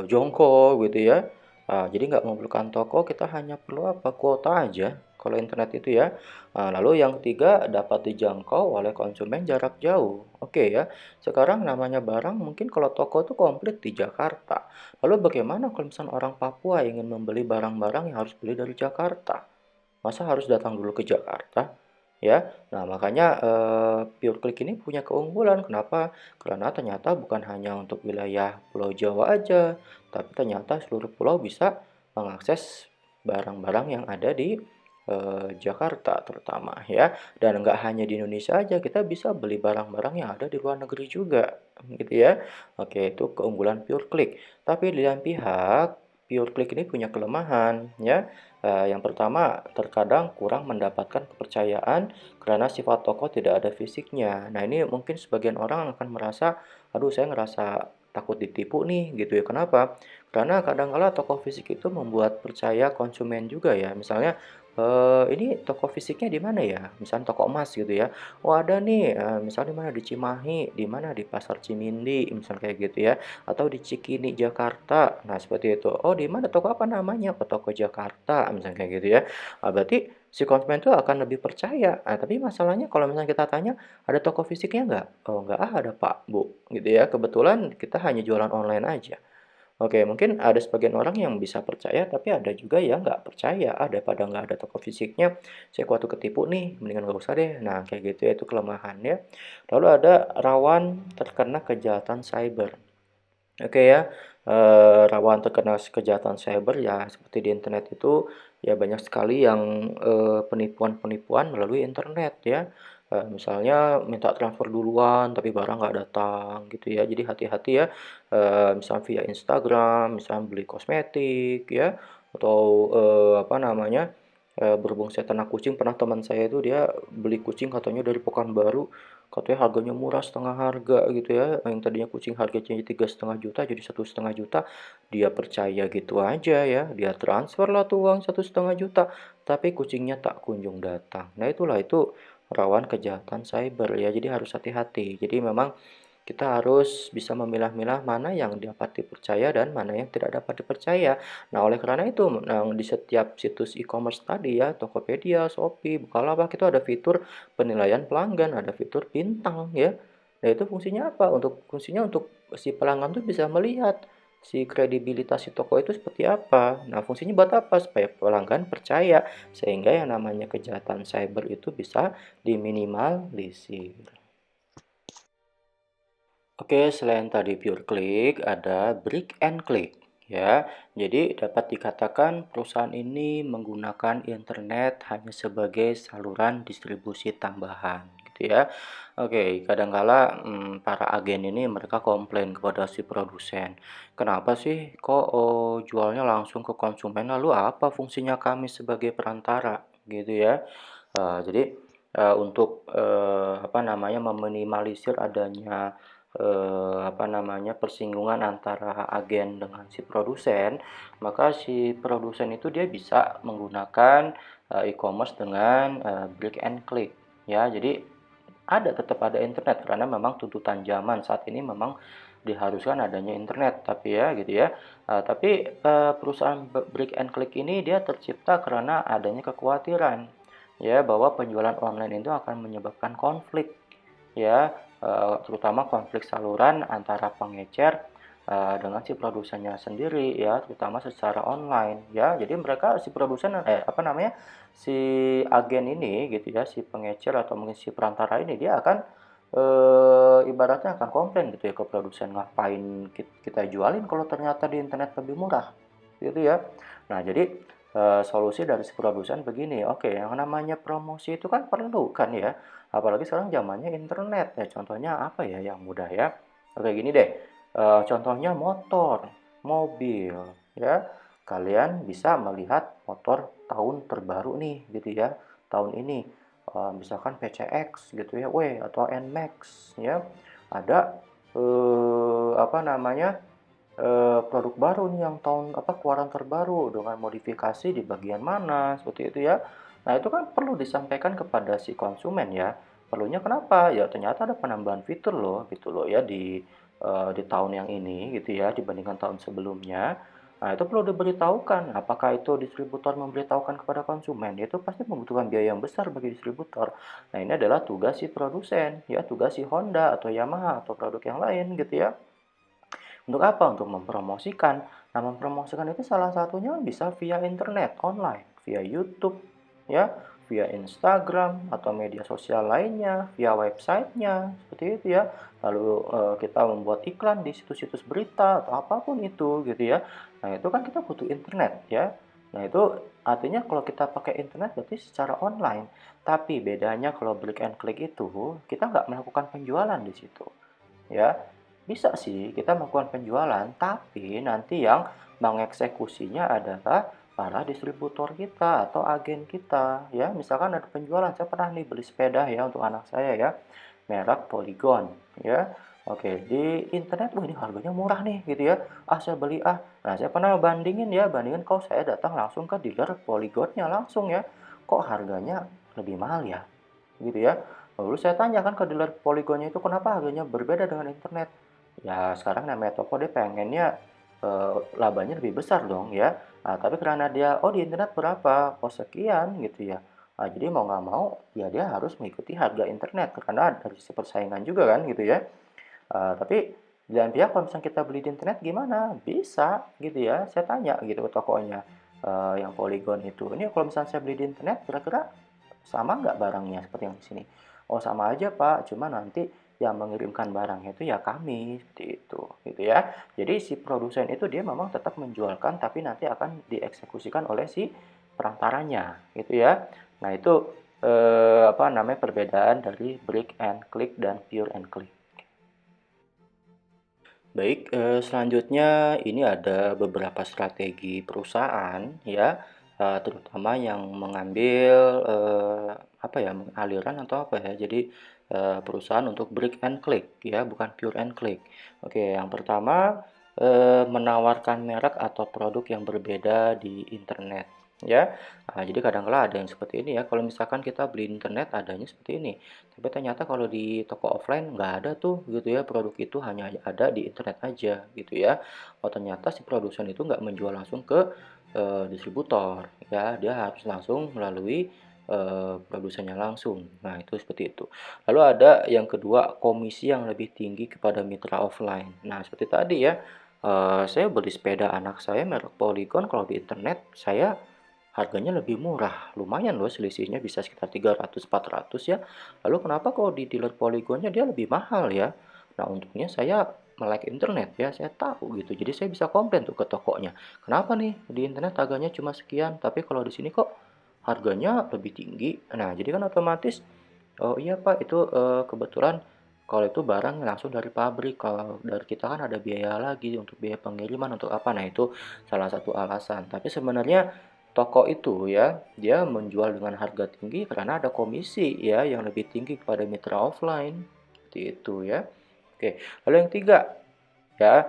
jongko gitu ya. Jadi nggak memerlukan toko, kita hanya perlu apa, kuota aja kalau internet itu ya. Lalu yang ketiga dapat dijangkau oleh konsumen jarak jauh. Oke ya, sekarang namanya barang mungkin kalau toko itu komplit di Jakarta. Lalu bagaimana kalau misalnya orang Papua ingin membeli barang-barang yang harus beli dari Jakarta? Masa harus datang dulu ke Jakarta? Ya, nah makanya Pure Click ini punya keunggulan. Kenapa? Karena ternyata bukan hanya untuk wilayah Pulau Jawa aja, tapi ternyata seluruh pulau bisa mengakses barang-barang yang ada di Jakarta terutama ya. Dan nggak hanya di Indonesia aja, kita bisa beli barang-barang yang ada di luar negeri juga, gitu ya. Oke, itu keunggulan Pure Click. Tapi di lain pihak, Pure Click ini punya kelemahan ya. Yang pertama, terkadang kurang mendapatkan kepercayaan karena sifat toko tidak ada fisiknya. Nah, ini mungkin sebagian orang akan merasa, aduh saya ngerasa takut ditipu nih gitu ya. Kenapa? Karena kadang-kala toko fisik itu membuat percaya konsumen juga ya. Misalnya, ini toko fisiknya di mana ya? Misalnya toko emas gitu ya. Oh ada nih, misalnya di mana di Cimahi, di mana di Pasar Cimindi, misal kayak gitu ya atau di Cikini, Jakarta. Nah, seperti itu. Oh, di mana toko apa namanya? Oh, toko Jakarta, misalnya kayak gitu ya. Berarti si konsumen itu akan lebih percaya. Tapi masalahnya kalau misalnya kita tanya, ada toko fisiknya nggak? Oh, nggak ada Pak, Bu, gitu ya. Kebetulan kita hanya jualan online aja. Oke, mungkin ada sebagian orang yang bisa percaya, tapi ada juga yang nggak percaya. Daripada nggak ada toko fisiknya, saya khawatir ketipu nih, mendingan nggak usah deh. Nah, kayak gitu ya, itu kelemahannya. Lalu ada rawan terkena kejahatan cyber. Oke ya, rawan terkena kejahatan cyber ya seperti di internet itu ya banyak sekali yang, penipuan-penipuan melalui internet ya. Misalnya minta transfer duluan tapi barang nggak datang gitu ya. Jadi hati-hati ya, misalnya via Instagram, misalnya beli kosmetik ya, atau, apa namanya, berhubung saya ternak kucing, pernah teman saya itu dia beli kucing katanya dari Pekanbaru, katanya harganya murah setengah harga gitu ya, yang tadinya kucing harganya 3,5 juta jadi 1,5 juta, dia percaya gitu aja ya, dia transfer lah tuh uang 1,5 juta, tapi kucingnya tak kunjung datang. Nah itulah, itu rawan kejahatan cyber ya, jadi harus hati-hati. Jadi memang kita harus bisa memilah-milah mana yang dapat dipercaya dan mana yang tidak dapat dipercaya. Nah, oleh karena itu, di setiap situs e-commerce tadi ya, Tokopedia, Shopee, Bukalapak itu ada fitur penilaian pelanggan, ada fitur bintang ya. Nah, itu fungsinya apa? Fungsinya untuk si pelanggan tuh bisa melihat si kredibilitas si toko itu seperti apa. Nah, fungsinya buat apa? Supaya pelanggan percaya sehingga yang namanya kejahatan cyber itu bisa diminimalisir. Oke, selain tadi pure click, ada brick and click. Ya, jadi dapat dikatakan perusahaan ini menggunakan internet hanya sebagai saluran distribusi tambahan, gitu ya. Oke, kadangkala para agen ini mereka komplain kepada si produsen, kenapa sih kok jualnya langsung ke konsumen, lalu apa fungsinya kami sebagai perantara, gitu ya. Jadi untuk apa namanya meminimalisir adanya apa namanya, persinggungan antara agen dengan si produsen, maka si produsen itu dia bisa menggunakan e-commerce dengan click and click ya. Jadi tetap ada internet karena memang tuntutan zaman saat ini memang diharuskan adanya internet, tapi ya gitu ya. Tapi perusahaan break and click ini dia tercipta karena adanya kekhawatiran ya bahwa penjualan online itu akan menyebabkan konflik ya, terutama konflik saluran antara pengecer dengan si produsennya sendiri ya, terutama secara online ya. Jadi mereka si produsen apa namanya, si agen ini gitu ya, si pengecer atau mungkin si perantara ini dia akan ibaratnya akan komplain gitu ya ke produsen, ngapain kita jualin kalau ternyata di internet lebih murah gitu ya. Nah jadi solusi dari si produsen begini, oke yang namanya promosi itu kan perlu kan ya, apalagi sekarang zamannya internet ya, contohnya apa ya yang mudah ya, oke gini deh, contohnya motor, mobil ya, kalian bisa melihat motor tahun terbaru nih gitu ya, tahun ini, misalkan PCX gitu ya, atau NMAX ya, ada apa namanya, produk baru nih yang tahun apa, keluaran terbaru dengan modifikasi di bagian mana, seperti itu ya. Nah, itu kan perlu disampaikan kepada si konsumen ya. Perlunya kenapa? Ya ternyata ada penambahan fitur loh, gitu loh ya di tahun yang ini gitu ya dibandingkan tahun sebelumnya. Nah, itu perlu diberitahukan. Apakah itu distributor memberitahukan kepada konsumen? Itu pasti membutuhkan biaya yang besar bagi distributor. Nah, ini adalah tugas si produsen, ya tugas si Honda atau Yamaha atau produk yang lain gitu ya. Untuk apa? Untuk mempromosikan. Nah, mempromosikan itu salah satunya bisa via internet, online, via YouTube, ya, via Instagram atau media sosial lainnya, via websitenya, seperti itu ya. Lalu kita membuat iklan di situs-situs berita atau apapun itu, gitu ya. Nah, itu kan kita butuh internet, ya. Nah, itu artinya kalau kita pakai internet berarti secara online. Tapi bedanya kalau click and click itu, kita nggak melakukan penjualan di situ. Ya, bisa sih kita melakukan penjualan, tapi nanti yang mengeksekusinya adalah para distributor kita atau agen kita ya. Misalkan ada penjualan, saya pernah nih beli sepeda ya untuk anak saya ya, merek Polygon ya. Oke, di internet, wah ini harganya murah nih gitu ya. Ah, saya beli ah. Nah, saya pernah bandingin ya, bandingin kalau saya datang langsung ke dealer Polygonnya langsung ya. Kok harganya lebih mahal ya? Gitu ya. Lalu saya tanyakan ke dealer Polygonnya itu kenapa harganya berbeda dengan internet. Ya sekarang namanya toko dia pengennya labanya lebih besar dong ya. Nah, tapi karena dia oh di internet berapa? Oh sekian gitu ya. Nah, jadi mau nggak mau ya dia harus mengikuti harga internet karena dari sisi persaingan juga kan gitu ya. Tapi di lain pihak kalau misalnya kita beli di internet gimana? Bisa gitu ya. Saya tanya gitu ke tokonya yang Polygon itu. Ini kalau misalnya saya beli di internet kira-kira sama nggak barangnya seperti yang di sini? Oh sama aja Pak, cuma nanti yang mengirimkan barangnya itu ya kami, seperti itu, gitu ya. Jadi si produsen itu dia memang tetap menjualkan, tapi nanti akan dieksekusikan oleh si perantaranya, gitu ya. Nah itu apa namanya perbedaan dari break and click dan pure and click. Baik, selanjutnya ini ada beberapa strategi perusahaan ya, terutama yang mengambil, apa ya, aliran atau apa ya, jadi, perusahaan untuk break and click ya, bukan pure and click. Oke, yang pertama, menawarkan merek atau produk yang berbeda di internet ya. Nah, jadi kadang kala ada yang seperti ini ya, kalau misalkan kita beli internet adanya seperti ini, tapi ternyata kalau di toko offline nggak ada tuh gitu ya, produk itu hanya ada di internet aja gitu ya. Oh ternyata si produsen itu nggak menjual langsung ke distributor ya, dia harus langsung melalui produsennya langsung. Nah itu seperti itu. Lalu ada yang kedua, komisi yang lebih tinggi kepada mitra offline. Nah seperti tadi ya, saya beli sepeda anak saya merek Polygon, kalau di internet saya harganya lebih murah, lumayan loh selisihnya bisa sekitar 300-400 ya. Lalu kenapa kalau di dealer Polygonnya dia lebih mahal ya? Nah untungnya saya melek internet ya, saya tahu gitu. Jadi saya bisa komplain tuh ke tokonya. Kenapa nih di internet harganya cuma sekian, tapi kalau di sini kok harganya lebih tinggi. Nah, jadi kan otomatis, oh iya Pak, itu kebetulan kalau itu barang langsung dari pabrik. Kalau dari kita kan ada biaya lagi untuk biaya pengiriman untuk apa. Nah, itu salah satu alasan. Tapi sebenarnya toko itu ya, dia menjual dengan harga tinggi karena ada komisi ya yang lebih tinggi kepada mitra offline. Seperti itu ya. Oke, lalu yang tiga ya,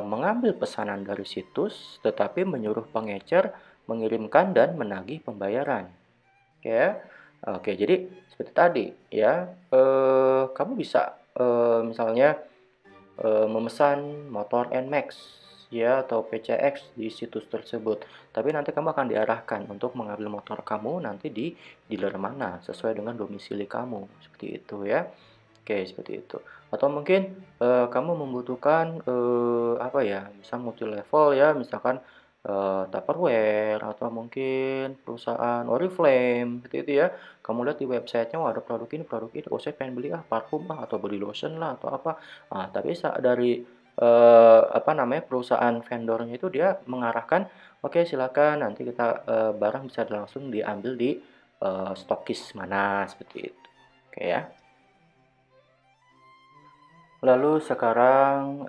mengambil pesanan dari situs tetapi menyuruh pengecer mengirimkan dan menagih pembayaran. Oke ya. Oke, jadi seperti tadi ya, kamu bisa misalnya memesan motor NMAX ya atau PCX di situs tersebut. Tapi nanti kamu akan diarahkan untuk mengambil motor kamu nanti di dealer mana sesuai dengan domisili kamu. Seperti itu ya. Oke, seperti itu. Atau mungkin kamu membutuhkan apa ya, misal multi level ya, misalkan Tupperware atau mungkin perusahaan Oriflame seperti itu ya. Kamu lihat di websitenya, wah ada produk ini, oh saya pengen beli parfum atau body lotion lah atau apa. Nah, tapi dari apa namanya perusahaan vendornya itu dia mengarahkan, oke silakan nanti kita barang bisa langsung diambil di stokis mana seperti itu. Oke ya. Lalu sekarang,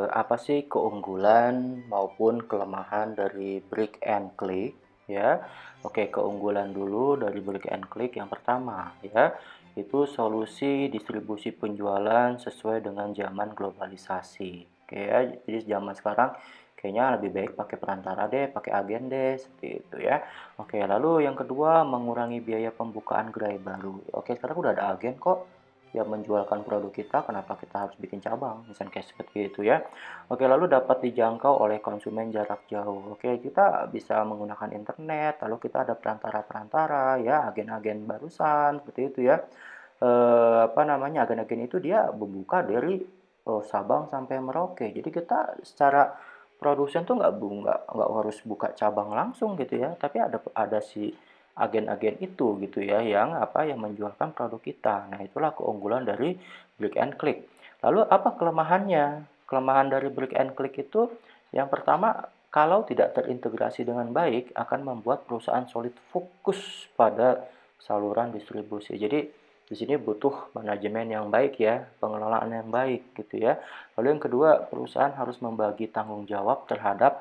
apa sih keunggulan maupun kelemahan dari Brick and Click ya? Oke, keunggulan dulu dari Brick and Click yang pertama ya, itu solusi distribusi penjualan sesuai dengan zaman globalisasi. Oke ya, jadi zaman sekarang kayaknya lebih baik pakai perantara deh, pakai agen deh, seperti itu ya. Oke, lalu yang kedua mengurangi biaya pembukaan gerai baru. Oke, sekarang udah ada agen kok yang menjualkan produk kita, kenapa kita harus bikin cabang, misalnya kayak seperti itu ya. Oke, lalu dapat dijangkau oleh konsumen jarak jauh. Oke, kita bisa menggunakan internet, lalu kita ada perantara-perantara ya, agen-agen barusan seperti itu ya. Apa namanya, agen-agen itu dia membuka dari Sabang sampai Merauke. Jadi kita secara produsen tuh nggak harus buka cabang langsung gitu ya, tapi ada si agen-agen itu gitu ya yang apa yang menjualkan produk kita. Nah, itulah keunggulan dari Brick and Click. Lalu apa kelemahannya? Kelemahan dari Brick and Click itu yang pertama, kalau tidak terintegrasi dengan baik akan membuat perusahaan sulit fokus pada saluran distribusi. Jadi di sini butuh manajemen yang baik ya, pengelolaan yang baik gitu ya. Lalu yang kedua, perusahaan harus membagi tanggung jawab terhadap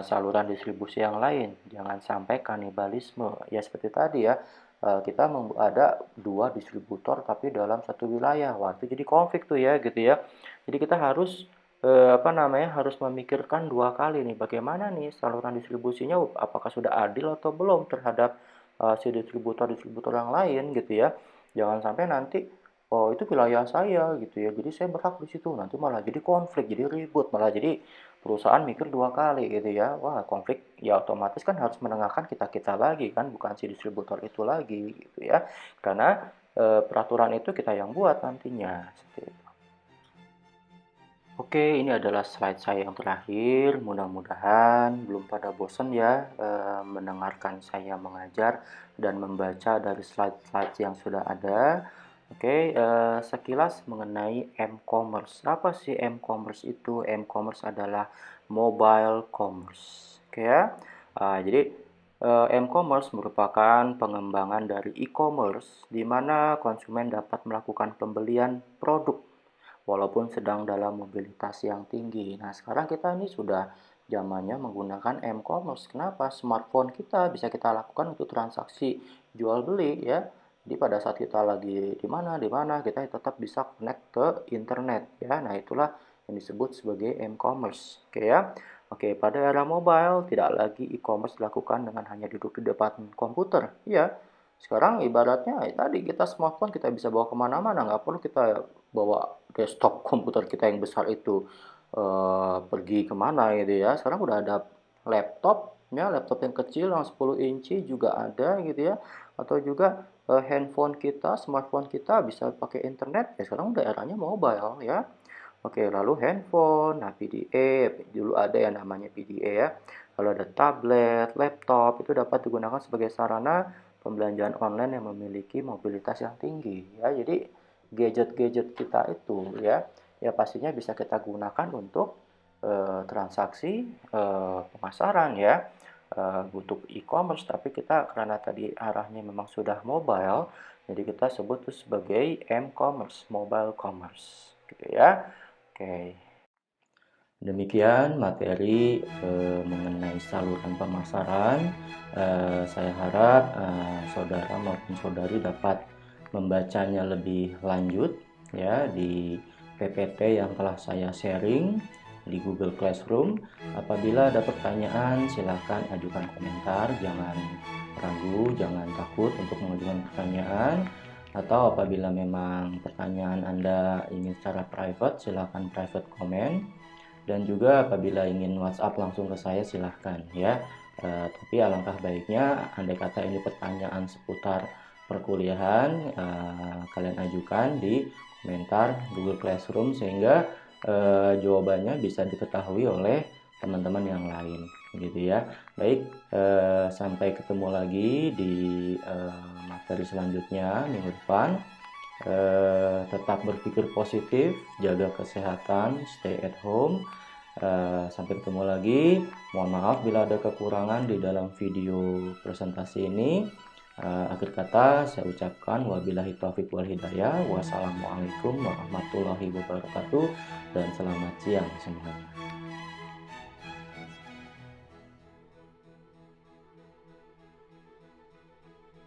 saluran distribusi yang lain. Jangan sampai kanibalisme. Ya seperti tadi ya, kita ada dua distributor tapi dalam satu wilayah. Wah, itu jadi konflik tuh ya gitu ya. Jadi kita harus apa namanya harus memikirkan dua kali nih bagaimana nih saluran distribusinya apakah sudah adil atau belum terhadap si distributor-distributor yang lain gitu ya. Jangan sampai nanti oh itu wilayah saya gitu ya. Jadi saya berhak di situ. Nanti malah jadi konflik, jadi ribut, malah jadi perusahaan mikir dua kali gitu ya. Wah, konflik ya otomatis kan harus menengahkan kita-kita lagi kan, bukan si distributor itu lagi gitu ya. Karena peraturan itu kita yang buat nantinya. Seperti itu. Oke, ini adalah slide saya yang terakhir. Mudah-mudahan belum pada bosan ya mendengarkan saya mengajar dan membaca dari slide-slide yang sudah ada. Oke, sekilas mengenai m-commerce. Apa sih m-commerce itu? M-commerce adalah mobile commerce. Oke ya. Jadi m-commerce merupakan pengembangan dari e-commerce di mana konsumen dapat melakukan pembelian produk walaupun sedang dalam mobilitas yang tinggi. Nah, sekarang kita ini sudah zamannya menggunakan m-commerce. Kenapa? Smartphone kita bisa kita lakukan untuk transaksi jual beli ya. Jadi pada saat kita lagi di mana kita tetap bisa connect ke internet ya. Nah, itulah yang disebut sebagai m-commerce. Oke ya. Oke, pada era mobile tidak lagi e-commerce dilakukan dengan hanya duduk di depan komputer. Ya, sekarang ibaratnya tadi kita smartphone kita bisa bawa kemana-mana, nggak perlu kita bawa desktop komputer kita yang besar itu pergi kemana gitu ya. Sekarang udah ada laptop, ya laptop yang kecil yang 10 inci juga ada gitu ya. Atau juga handphone kita, smartphone kita bisa pakai internet. Ya sekarang udah eranya mobile ya. Oke, lalu handphone, nah PDA, dulu ada yang namanya PDA ya. Lalu ada tablet, laptop, itu dapat digunakan sebagai sarana pembelanjaan online yang memiliki mobilitas yang tinggi ya. Jadi gadget-gadget kita itu ya, ya pastinya bisa kita gunakan untuk transaksi pemasaran ya, untuk e-commerce, tapi kita karena tadi arahnya memang sudah mobile, jadi kita sebut itu sebagai m-commerce, mobile commerce, gitu ya. Oke. Demikian materi mengenai saluran pemasaran. Saya harap saudara maupun saudari dapat membacanya lebih lanjut ya di PPT yang telah saya sharing di Google Classroom. Apabila ada pertanyaan, silakan ajukan komentar. Jangan ragu, jangan takut untuk mengajukan pertanyaan. Atau apabila memang pertanyaan Anda ingin secara private, silakan private comment. Dan juga apabila ingin WhatsApp langsung ke saya silahkan ya. Tapi alangkah baiknya andai kata ini pertanyaan seputar perkuliahan, kalian ajukan di komentar Google Classroom sehingga jawabannya bisa diketahui oleh teman-teman yang lain gitu ya. Baik, sampai ketemu lagi di materi selanjutnya minggu depan. Tetap berpikir positif, jaga kesehatan, stay at home. Sampai ketemu lagi. Mohon maaf bila ada kekurangan di dalam video presentasi ini. Akhir kata saya ucapkan wabillahi taufiq wal hidayah. Wassalamualaikum warahmatullahi wabarakatuh dan selamat siang semuanya.